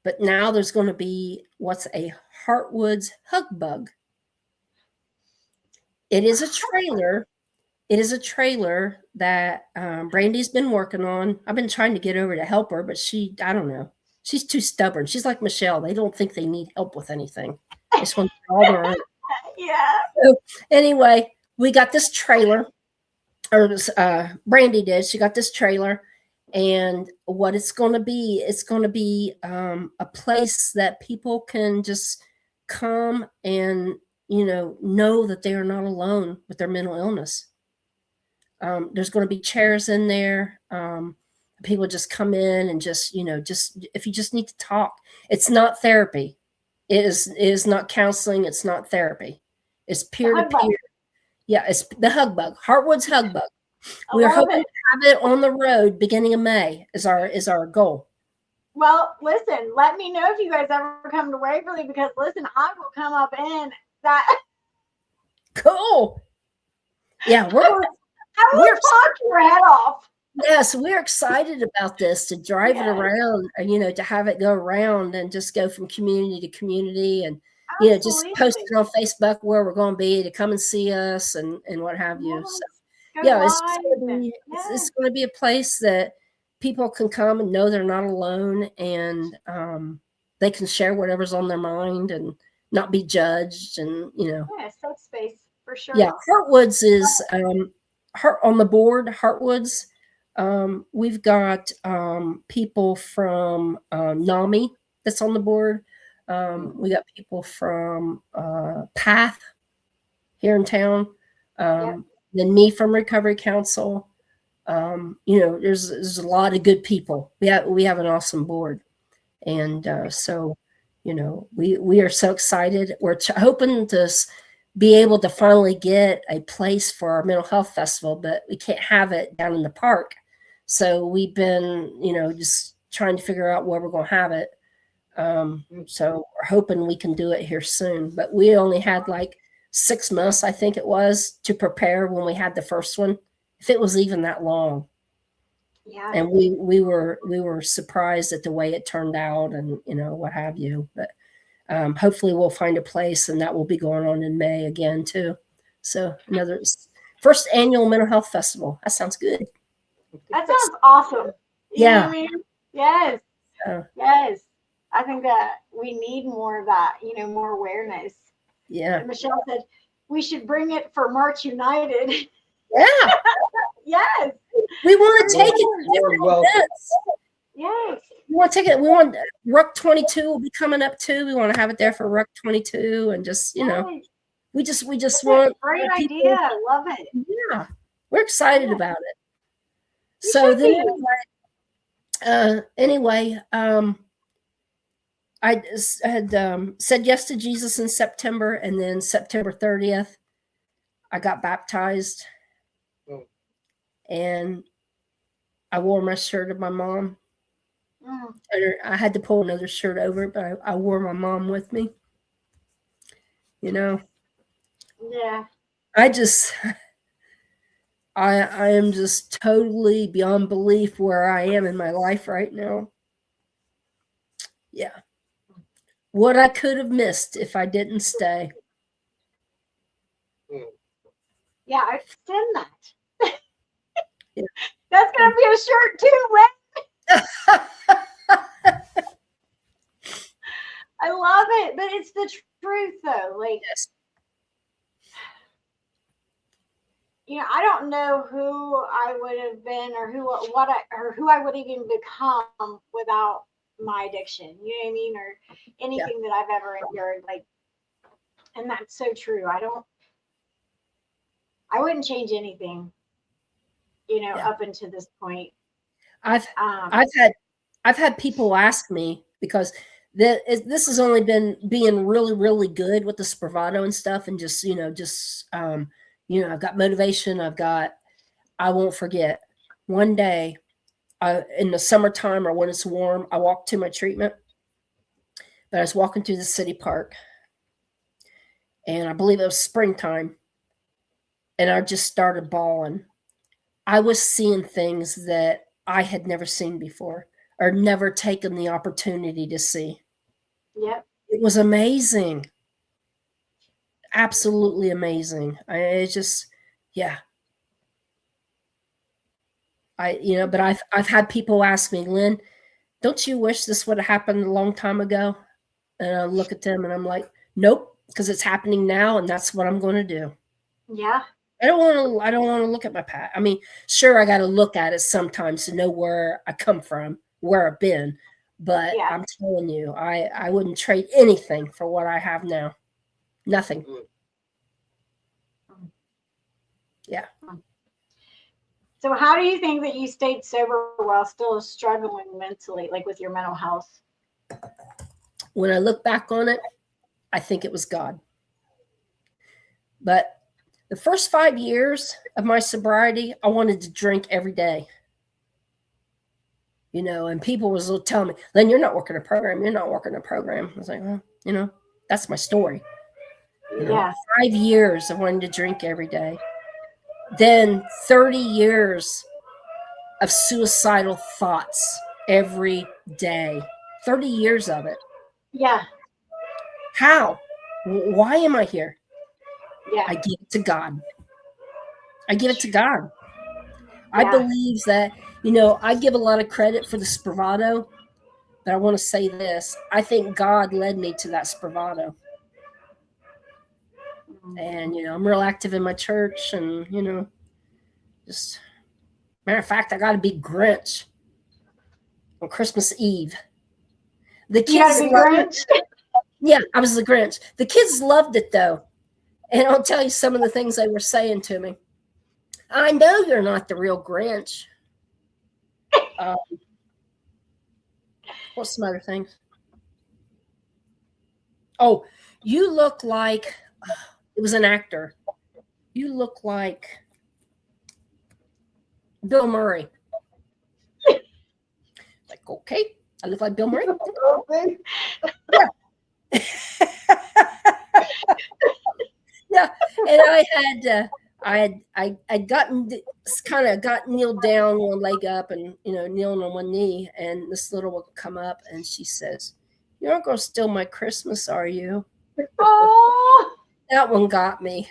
but now there's going to be what's a Heartwoods Hug Bug. It is a trailer. It is a trailer that Brandy's been working on. I've been trying to get over to help her, but I don't know. She's too stubborn. She's like Michelle. They don't think they need help with anything. They just want to do all their own. Yeah. So anyway, we got this trailer, or Brandy did. She got this trailer, and what it's going to be a place that people can just come and know that they are not alone with their mental illness. There's going to be chairs in there. People just come in and just if you just need to talk. It's not therapy. It is not counseling. It's not therapy. It's peer-to-peer. Yeah, it's the Hug Bug, Heartwoods Hug Bug. We're hoping to have it on the road beginning of May is our goal. Well, listen, let me know if you guys ever come to Waverly, because listen, I will come up in that. Cool. Yeah, we're talk your head off. Yes, we're excited about this, to drive it around, to have it go around and just go from community to community, and just post it on Facebook where we're going to be, to come and see us and what have you. So it's going to be a place that people can come and know they're not alone, and they can share whatever's on their mind and not be judged, and safe space for sure. Yeah, Heartwoods is on the board. Heartwoods. We've got people from NAMI that's on the board. We got people from PATH here in town. Then me from Recovery Council. There's a lot of good people. We have an awesome board, and so we are so excited. We're hoping to be able to finally get a place for our mental health festival, but we can't have it down in the park. So we've been, just trying to figure out where we're going to have it. So we're hoping we can do it here soon. But we only had like 6 months, I think it was, to prepare when we had the first one, if it was even that long. Yeah. And we were surprised at the way it turned out, and what have you. But hopefully we'll find a place, and that will be going on in May again too. So First annual mental health festival. That sounds good. That sounds awesome. You know Yeah. what I mean? Yes. Uh, Yes. I think that we need more of that, more awareness. yeah. And Michelle said, we should bring it for March United. Yeah. Yes. We want to take it to You're different welcome. events. Yes. We want to take it. We want Ruck 22 will be coming up too. We want to have it there for Ruck 22 and just, Yes. we just That's want a great people- idea. Love it. Yeah. We're excited Yeah. about it. You So should then be. anyway, I had said yes to Jesus in September, and then September 30th, I got baptized, and I wore my shirt of my mom. I had to pull another shirt over, but I wore my mom with me. Yeah. I am just totally beyond belief where I am in my life right now. Yeah. What I could have missed if I didn't stay. Yeah, I've seen that. Yeah. That's gonna be a shirt too, Lynn. I love it, but it's the truth though. Like, Yes. I don't know who I would have been or who I would even become without my addiction. You know what I mean? Or anything that I've ever endured. Like, and that's so true. I wouldn't change anything, up until this point. I've had people ask me, because this has only been being really, really good with the Spravato and stuff, and just I've got motivation. I won't forget one day in the summertime or when it's warm, I walked to my treatment, but I was walking through the city park, and I believe it was springtime, and I just started bawling. I was seeing things that I had never seen before or never taken the opportunity to see. Yep. It was amazing. Absolutely amazing. Yeah. But I've had people ask me, Lynn, don't you wish this would have happened a long time ago? And I look at them and I'm like, nope, because it's happening now, and that's what I'm going to do. Yeah. I don't want to look at my past. I mean, sure, I got to look at it sometimes to know where I come from, where I've been. But Yeah. I'm telling you, I wouldn't trade anything for what I have now. Nothing. Yeah. So how do you think that you stayed sober while still struggling mentally, like with your mental health? When I look back on it, I think it was God. But the first 5 years of my sobriety, I wanted to drink every day. And people was telling me, Lynn, you're not working a program. You're not working a program. I was like, well, that's my story. 5 years of wanting to drink every day. Then 30 years of suicidal thoughts every day. 30 years of it. Yeah. How? Why am I here? Yeah. I give it to God. I give it to God. Yeah. I believe that, I give a lot of credit for the Spravato, but I want to say this. I think God led me to that Spravato. And, I'm real active in my church, and, just, matter of fact, I got to be Grinch on Christmas Eve. The kids loved it. Yeah, I was the Grinch. The kids loved it, though. And I'll tell you some of the things they were saying to me. I know you're not the real Grinch. What's some other things? Oh, you look like, it was an actor. You look like Bill Murray. Like, okay, I look like Bill Murray. Yeah. Yeah, and I'd gotten got kneeled down, one leg up, and kneeling on one knee, and this little one come up, and she says, "You aren't going to steal my Christmas, are you?" Oh, that one got me.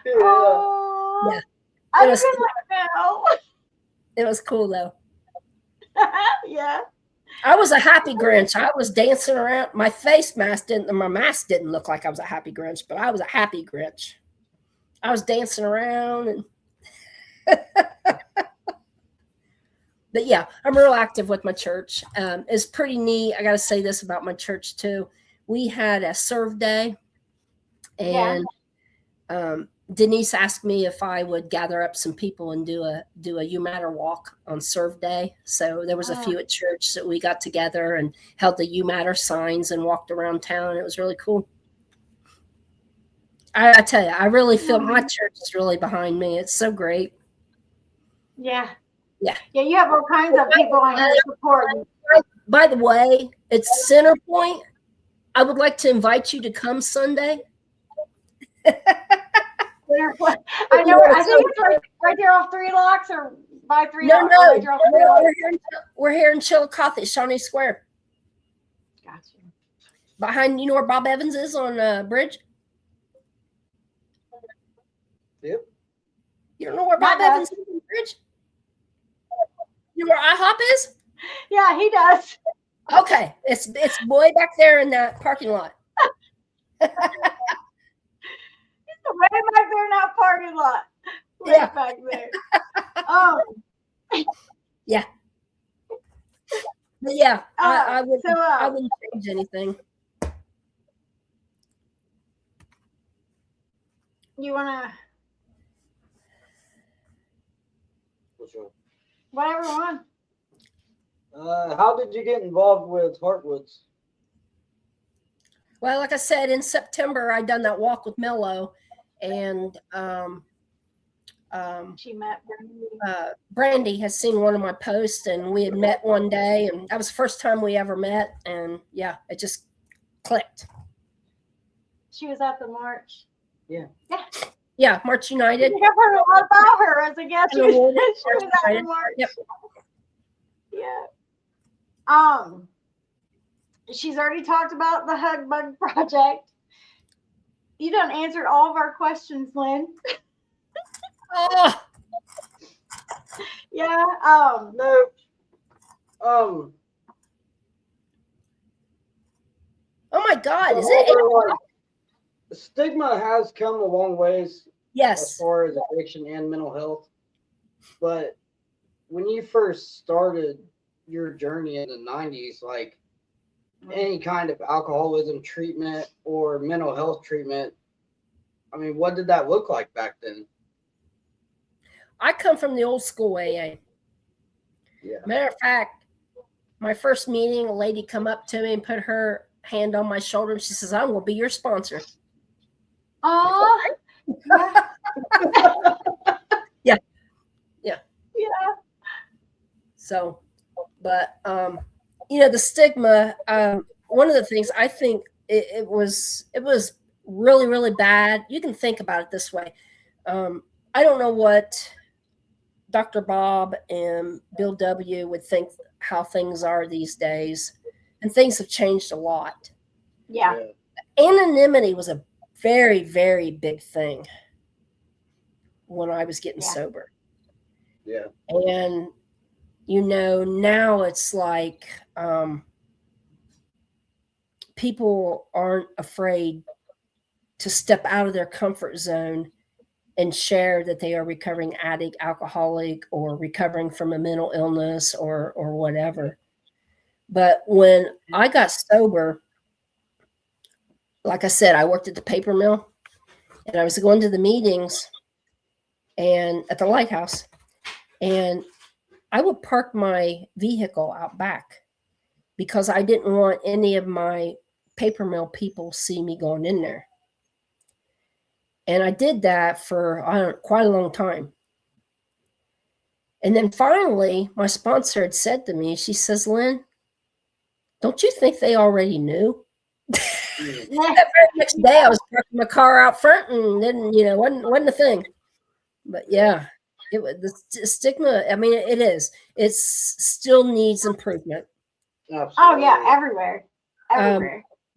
Oh, Oh, Yeah. I It was was like, no. it was cool though. Yeah. I was a happy Grinch. I was dancing around. My mask didn't look like I was a happy Grinch, but I was a happy Grinch. I was dancing around and but yeah, I'm real active with my church. It's pretty neat. I got to say this about my church too. We had a serve day, and Denise asked me if I would gather up some people and do a You Matter walk on serve day. So there was a few at church that we got together and held the You Matter signs and walked around town. It was really cool. I tell you, I really feel my church is really behind me. It's so great. Yeah. Yeah. Yeah, you have all kinds of people on here supporting. By the way, it's Center Point. I would like to invite you to come Sunday. I know. I think it's right there off 3 Locks or by 3 No, Locks. no, Right there off 3 Locks. we're here in Chillicothe at Shawnee Square. Gotcha. Behind, you know where Bob Evans is on Bridge? Yep. You don't know where Bob Evans is on Bridge? You know where IHOP is? Yeah, he does. Okay, it's way back there in that parking lot. Way back there in that parking lot. Way back there. Oh. Yeah. But yeah, I wouldn't change anything. You wanna? Which one? Whatever one. How did you get involved with Heartwoods? Well, like I said, in September, I done that walk with Mello, and she met Brandy has seen one of my posts, and we had met one day, and that was the first time we ever met, and yeah, it just clicked. She was at the march. Yeah. Yeah, March United. I've heard a lot about her as a guest. She was at the march. Yep. Yeah. She's already talked about the Hug Bug Project. You done answered all of our questions, Lynn. Oh. Yeah. No. Oh my God! Is it? Like, stigma has come a long ways. Yes. As far as addiction and mental health, but when you first started your journey in the 90s, like any kind of alcoholism treatment or mental health treatment, I mean, what did that look like back then? I come from the old school AA. Yeah. Matter of fact, my first meeting, a lady come up to me and put her hand on my shoulder, and she says, "I'm going to be your sponsor." Oh. Yeah. Yeah. So, but the stigma. One of the things I think it was really, really bad. You can think about it this way. I don't know what Dr. Bob and Bill W. would think how things are these days, and things have changed a lot. Yeah. Anonymity was a very, very big thing when I was getting sober. Yeah. And now it's like people aren't afraid to step out of their comfort zone and share that they are recovering addict, alcoholic, or recovering from a mental illness or whatever. But when I got sober, like I said, I worked at the paper mill, and I was going to the meetings and at the lighthouse, and I would park my vehicle out back because I didn't want any of my paper mill people see me going in there. And I did that for quite a long time. And then finally, my sponsor had said to me, she says, "Lynn, don't you think they already knew?" That very next day, I was parking my car out front, and then wasn't a thing. But yeah, it was the stigma. I mean, it is. It still needs improvement. Absolutely. Oh yeah, everywhere.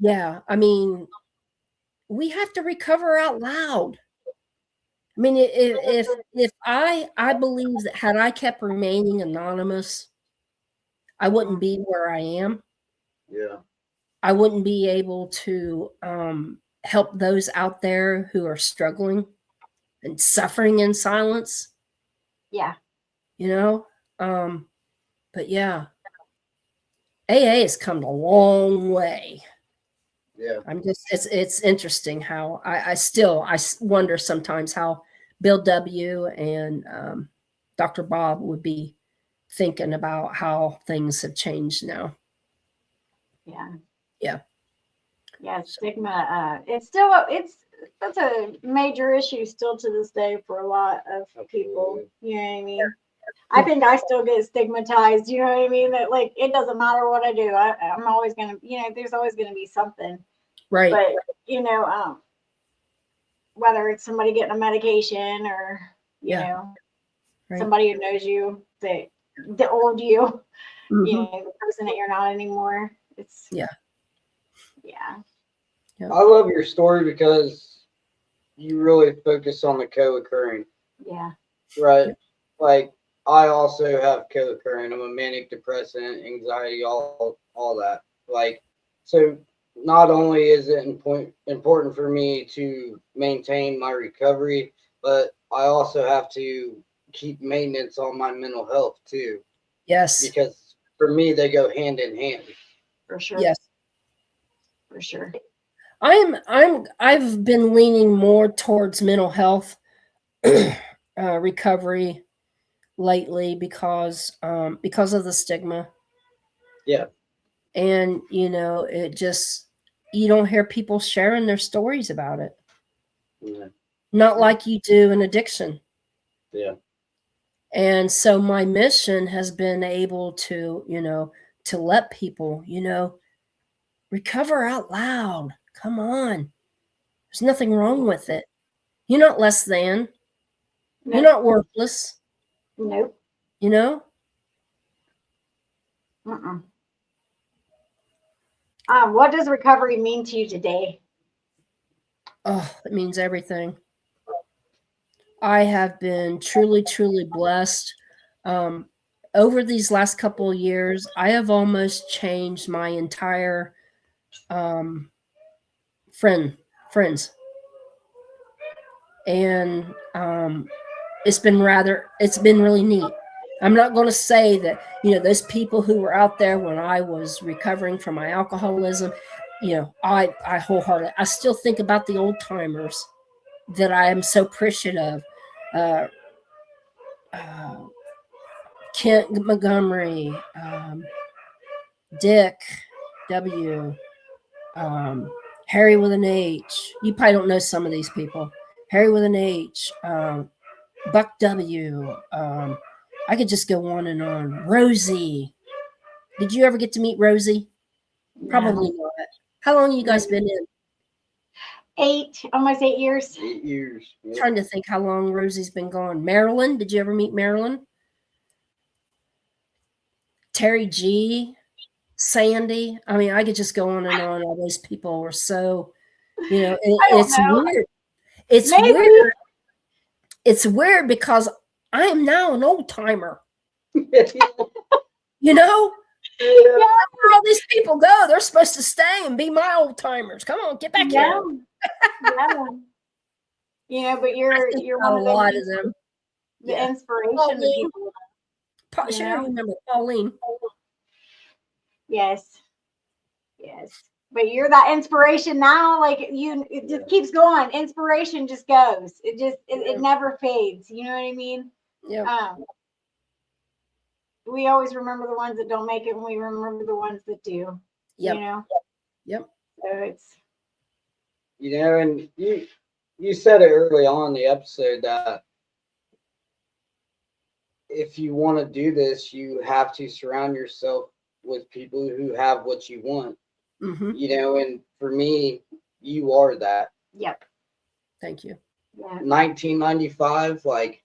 Yeah, I mean, we have to recover out loud. I mean, if I believe that had I kept remaining anonymous, I wouldn't be where I am. Yeah. I wouldn't be able to help those out there who are struggling and suffering in silence. Yeah. You know, but yeah, AA has come a long way. Yeah. I'm just it's interesting how I wonder sometimes how Bill W. and Dr. Bob would be thinking about how things have changed now. Yeah. Yeah. Yeah. Stigma. That's a major issue still to this day for a lot of people. You know what I mean? I think I still get stigmatized. You know what I mean? That like it doesn't matter what I do. I'm always gonna, there's always gonna be something. Right. But whether it's somebody getting a medication or Right. somebody who knows you, the old you, Mhm. the person that you're not anymore. It's yeah. I love your story because you really focus on the co-occurring. Yeah. Right. Like I also have co-occurring. I'm a manic depressant, anxiety, all that. Like so not only is it important for me to maintain my recovery, but I also have to keep maintenance on my mental health too. Yes. Because for me they go hand in hand. For sure. Yes. For sure. I've been leaning more towards mental health recovery lately because of the stigma. Yeah. And it just you don't hear people sharing their stories about it. Yeah. Not like you do in addiction. Yeah. And so my mission has been able to, to let people, recover out loud. Come on. There's nothing wrong with it. You're not less than. Nope. You're not worthless. Nope. You know? What does recovery mean to you today? Oh, it means everything. I have been truly, truly blessed. Over these last couple of years, I have almost changed my entire friends. And it's been really neat. I'm not going to say that, those people who were out there when I was recovering from my alcoholism, I wholeheartedly, I still think about the old timers that I am so appreciative of. Kent Montgomery, Dick W, Harry with an H. You probably don't know some of these people. Harry with an H, Buck W. I could just go on and on. Rosie. Did you ever get to meet Rosie? No. Probably not. How long have you guys been in? Almost 8 years. 8 years. I'm trying to think how long Rosie's been gone. Marilyn, did you ever meet Marilyn? Terry G, Sandy. I mean, I could just go on and on. All those people were so, it's weird. It's weird. It's weird because I am now an old timer. Yeah. Where all these people go, they're supposed to stay and be my old timers. Come on, get back here. But you're one of lot of them. The inspiration of people. Should I remember Pauline? Yes. But you're that inspiration now. Like it just keeps going. Inspiration just goes. It never fades. You know what I mean? Yeah. We always remember the ones that don't make it, and we remember the ones that do. Yep. So it's. And you said it early on in the episode that if you want to do this, you have to surround yourself with people who have what you want. Mm-hmm. And for me, you are that. Yep. Thank you. Yeah. 1995, like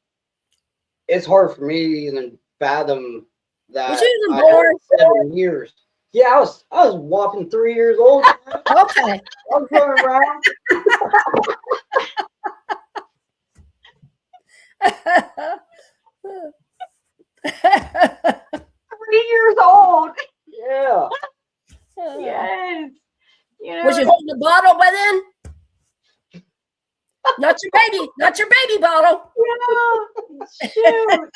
it's hard for me to even fathom that. Was you even born? 7 years. Yeah, I was whopping 3 years old. Okay. I'm coming around. 3 years old. Yeah. Yes. You know, Was you holding the bottle by then? Not your baby bottle. shoot.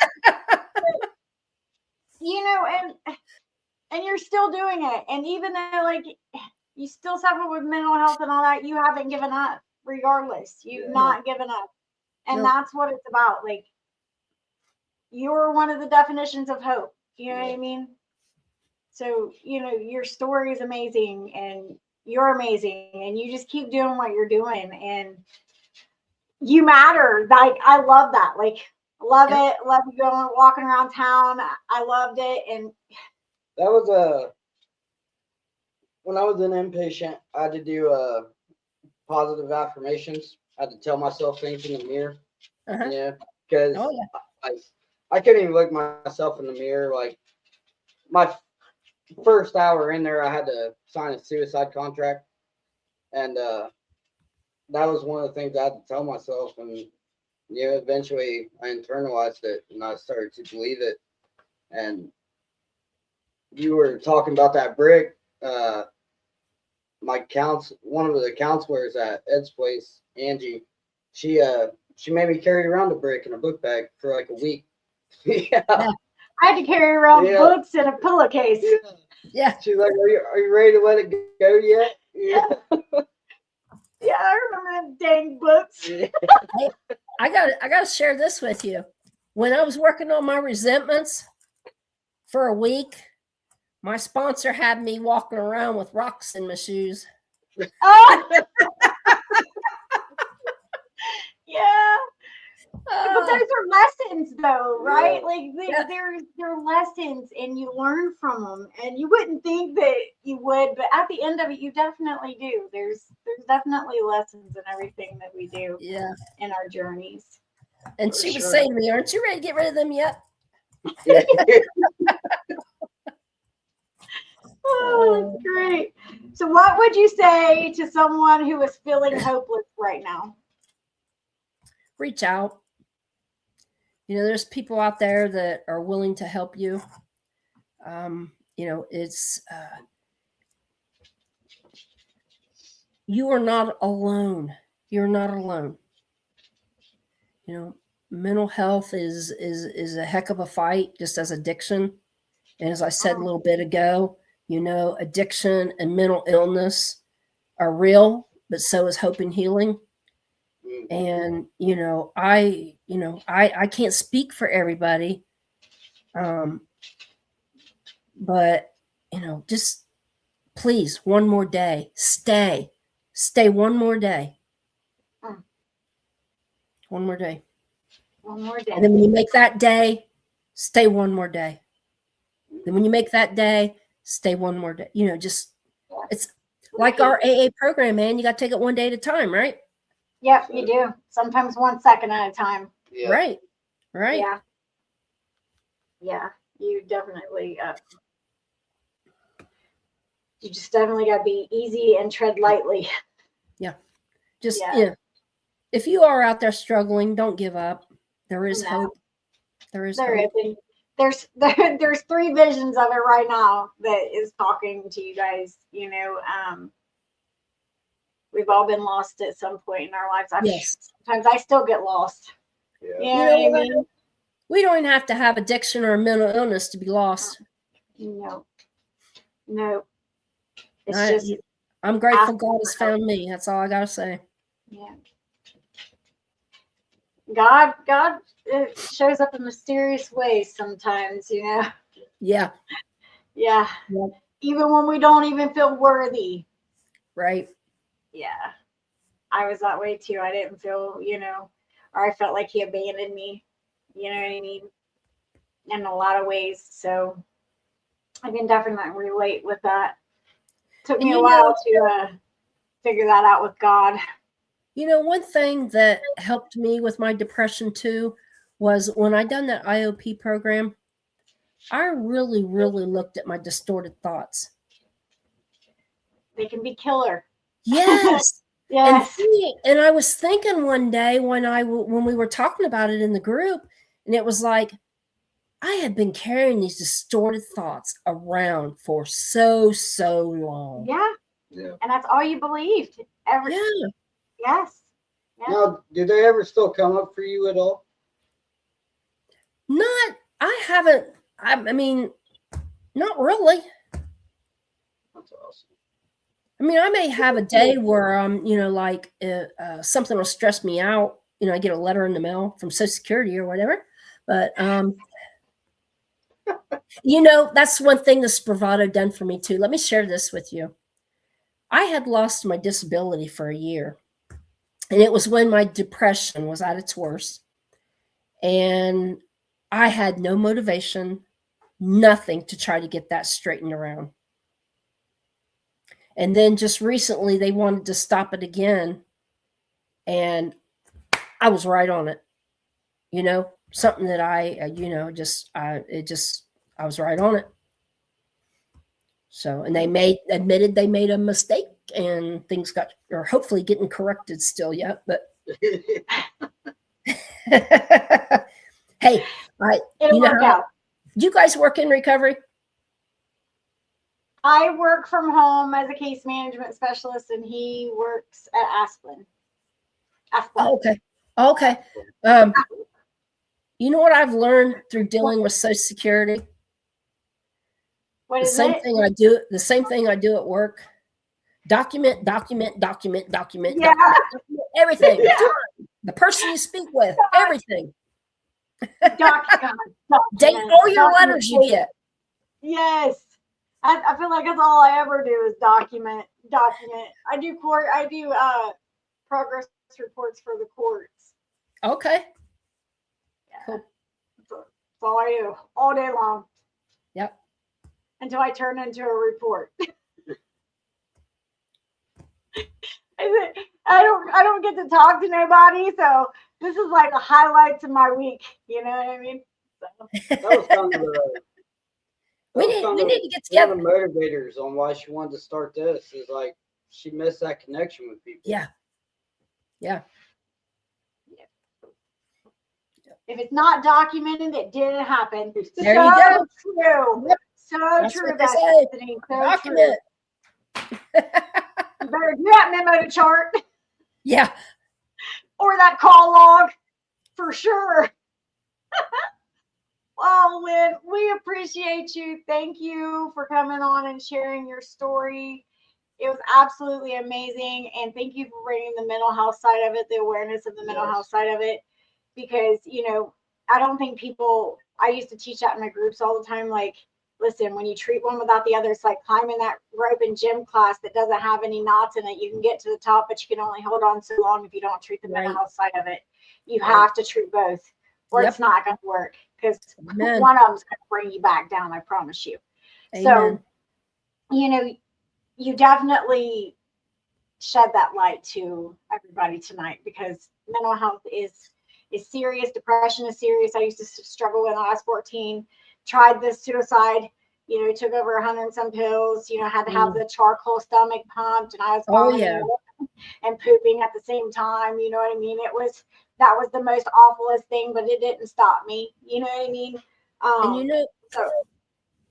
You know, and you're still doing it. And even though like you still suffer with mental health and all that, you haven't given up regardless. You've not given up. And that's what it's about. Like, you're one of the definitions of hope. You know what I mean? So, you know, your story is amazing and you're amazing and you just keep doing what you're doing and you matter. Like, I love that. Like, love it. Love you going, walking around town. I loved it. And that was when I was an inpatient, I had to do positive affirmations. I had to tell myself things in the mirror. Yeah, because I couldn't even look myself in the mirror. Like, my first hour in there, I had to sign a suicide contract, and that was one of the things I had to tell myself. And eventually I internalized it and I started to believe it. And you were talking about that brick. One of the counselors at Ed's place, Angie, she made me carry around a brick in a book bag for like a week. Yeah. I had to carry around books in a pillowcase. Yeah. She's like, are you ready to let it go yet? Yeah. Yeah, I remember them dang books. Hey, I gotta share this with you. When I was working on my resentments for a week, my sponsor had me walking around with rocks in my shoes. Oh. Yeah. But those are lessons though, right? Yeah. Like they're lessons and you learn from them and you wouldn't think that you would, but at the end of it, you definitely do. There's definitely lessons in everything that we do in our journeys. And she was saying to me, aren't you ready to get rid of them yet? Oh, that's great. So what would you say to someone who is feeling hopeless right now? Reach out. You know, there's people out there that are willing to help you. You know, it's you are not alone. You're not alone. You know, mental health is a heck of a fight, just as addiction. And as I said a little bit ago, you know, addiction and mental illness are real, but so is hope and healing. And I can't speak for everybody, but just please, one more day, stay one more day, one more day, and then when you make that day, stay one more day. Then when you make that day, stay one more day. You know, just it's like our AA program, man. You got to take it one day at a time, right? Yep, you do. Sometimes 1 second at a time. Yeah. Right. Yeah. Yeah. You definitely. You just definitely got to be easy and tread lightly. Yeah. Just if you are out there struggling, don't give up. There is hope. There is hope. There's 3 visions of it right now that is talking to you guys. You know, we've all been lost at some point in our lives. Sometimes I still get lost. Yeah. You know what I mean? We don't even have to have addiction or mental illness to be lost. No. I'm grateful God has found me. That's all I gotta say. Yeah. God shows up in mysterious ways sometimes, you know. Yeah. Yeah. Even when we don't even feel worthy. Right. Yeah. I was that way too. I didn't feel, or I felt like he abandoned me. You know what I mean? In a lot of ways. So I can definitely relate with that. Took me a while to figure that out with God. You know, one thing that helped me with my depression too was when I done that IOP program, I really, really looked at my distorted thoughts. They can be killer. Yes. Yes. And I was thinking one day when we were talking about it in the group, and it was like, I had been carrying these distorted thoughts around for so long. Yeah. And that's all you believed. Yeah. Yes. Yeah. Now, do they ever still come up for you at all? I mean, not really. That's awesome. I mean, I may have a day where like something will stress me out. I get a letter in the mail from Social Security or whatever. But that's one thing this bravado done for me too. Let me share this with you. I had lost my disability for a year, and it was when my depression was at its worst, and I had no motivation, nothing to try to get that straightened around. And then just recently they wanted to stop it again, and I was right on it. Something that I was right on it. So, and they admitted they made a mistake, and things are hopefully getting corrected still yet, but hey, It'll work out. Do you guys work in recovery? I work from home as a case management specialist, and he works at Asplin. Oh, okay. You know what I've learned through dealing with Social Security? What the is same it? thing I do. The same thing I do at work. Document. Yeah. Document everything. Yeah. The person you speak with, everything. Document. Date all your letters you get. Yes. I feel like that's all I ever do is document. I do progress reports for the courts. Okay. Yeah. Cool. That's all I do all day long. Yep. Until I turn into a report. I don't get to talk to nobody, so this is like a highlight to my week. You know what I mean? So. That was kind of we need to get together. One of the motivators on why she wanted to start this is like she missed that connection with people. Yeah. If it's not documented, it didn't happen. There so you go. True. Yep. So That's true. what they That's say. so Document. True. You better do that memo to chart. Yeah. Or that call log for sure. Well, Lynn, we appreciate you. Thank you for coming on and sharing your story. It was absolutely amazing. And thank you for bringing the mental health side of it, the awareness of the mental health side of it. Because, I don't think I used to teach that in my groups all the time. Like, listen, when you treat one without the other, it's like climbing that rope in gym class that doesn't have any knots in it. You can get to the top, but you can only hold on so long if you don't treat the mental health side of it. You have to treat both, or it's not going to work, because one of them's going to bring you back down, I promise you. Amen. So, you definitely shed that light to everybody tonight, because mental health is serious. Depression is serious. I used to struggle when I was 14. Tried the suicide. Took over 100 and some pills. Had to have the charcoal stomach pumped, and I was vomiting and pooping at the same time. You know what I mean? That was the most awfulest thing, but it didn't stop me. You know what I mean? And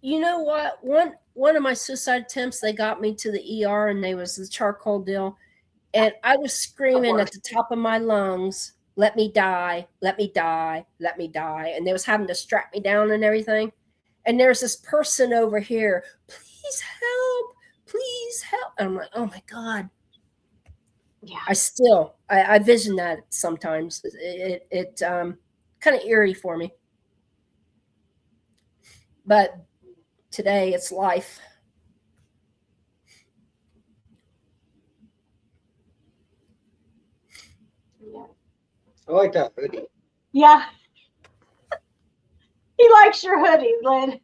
you know what? One of my suicide attempts, they got me to the ER, and they was the charcoal deal, and I was screaming at the top of my lungs, "Let me die, let me die, let me die." And they was having to strap me down and everything. And there's this person over here, "Please help, please help." And I'm like, oh my God. Yeah. I vision that sometimes. It kind of eerie for me. But today it's life. Yeah. I like that hoodie. Yeah. He likes your hoodie, Lynn.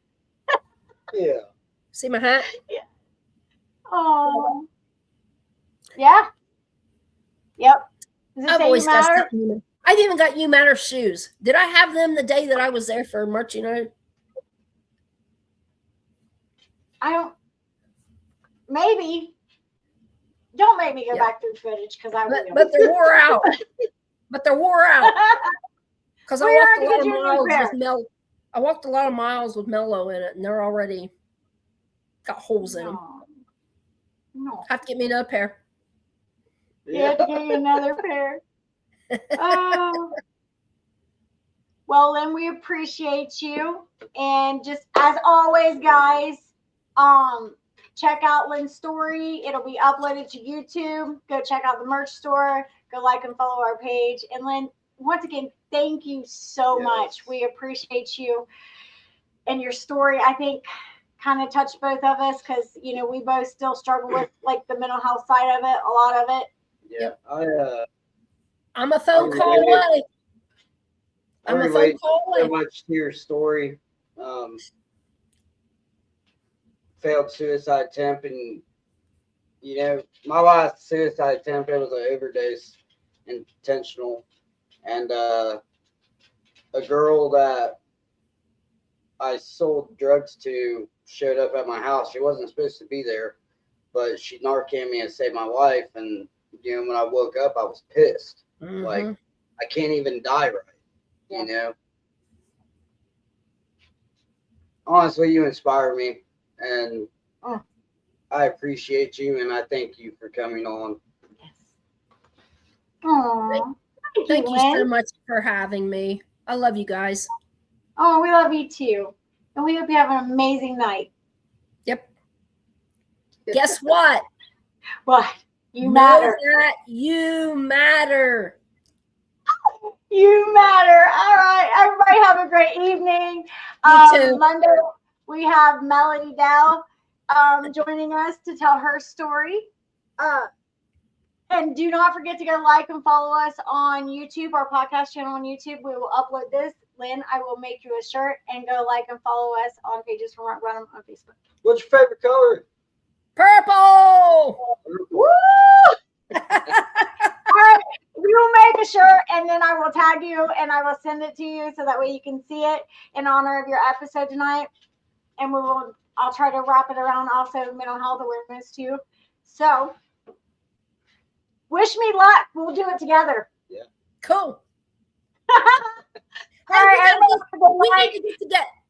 Yeah. See my hat? Yeah. Oh. Yeah. Yep. I've always got something. I've even got You Matter shoes. Did I have them the day that I was there for March United? Maybe. Don't make me go Yeah. back through footage because I will. But they're wore out. But they're wore out. Because I We walked are a lot of getting you a new miles pair. with I walked a lot of miles with Mello in it, and they're already got holes in them. No. Have to get me another pair. You have to get you another pair. Oh. Well, Lynn, we appreciate you. And just as always, guys, check out Lynn's story. It'll be uploaded to YouTube. Go check out the merch store. Go like and follow our page. And Lynn, once again, thank you so much. We appreciate you and your story. I think kind of touched both of us because, you know, we both still struggle with like the mental health side of it, a lot of it. Yeah, I'm a phone call away. I relate so much to your story. Failed suicide attempt, and you know, my last suicide attempt, it was an overdose, intentional, and a girl that I sold drugs to showed up at my house. She wasn't supposed to be there, but she Narcaned me and saved my life. And you know, when I woke up, I was pissed. Like, I can't even die right. You know, honestly, you inspire me, and I appreciate you, and I thank you for coming on. Aww. Thank you so much for having me. I love you guys. Oh, we love you too. And we hope you have an amazing night. Yep. Guess what? What? You matter. That you matter. You matter. All right. Everybody have a great evening. You too. Monday, we have Melody Dow joining us to tell her story. And do not forget to go like and follow us on YouTube, our podcast channel on YouTube. We will upload this. Lynn, I will make you a shirt, and go like and follow us on pages from Rock Bottom on Facebook. What's your favorite color? Purple. Woo! All right. We will make a shirt, and then I will tag you, and I will send it to you so that way you can see it in honor of your episode tonight. And I'll try to wrap it around also mental health awareness too. So wish me luck. We'll do it together. Yeah. Cool. All right,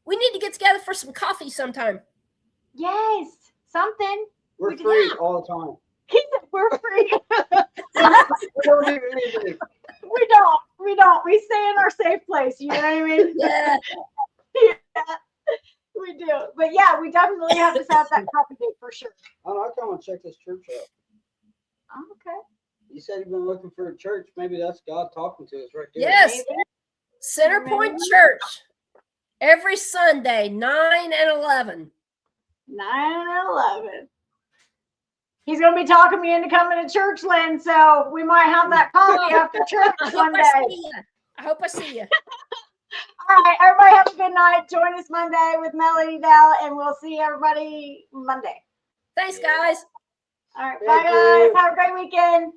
we need to get together for some coffee sometime. Yes, something. We're free all the time. We're free. We don't do anything. We don't. We stay in our safe place. You know what I mean? Yeah. Yeah, we do. But yeah, we definitely have to set up that coffee date for sure. I'll come and check this church out. Okay. You said you've been looking for a church. Maybe that's God talking to us right there. Yes. Maybe. Center Point Church. Every Sunday, 9 and 11. 9 and 11. He's going to be talking me into coming to church, Lynn, so we might have that coffee after church one day. I hope I see you. All right, everybody have a good night. Join us Monday with Melody Dell, and we'll see everybody Monday. Thanks, guys. All right, bye, guys. Have a great weekend.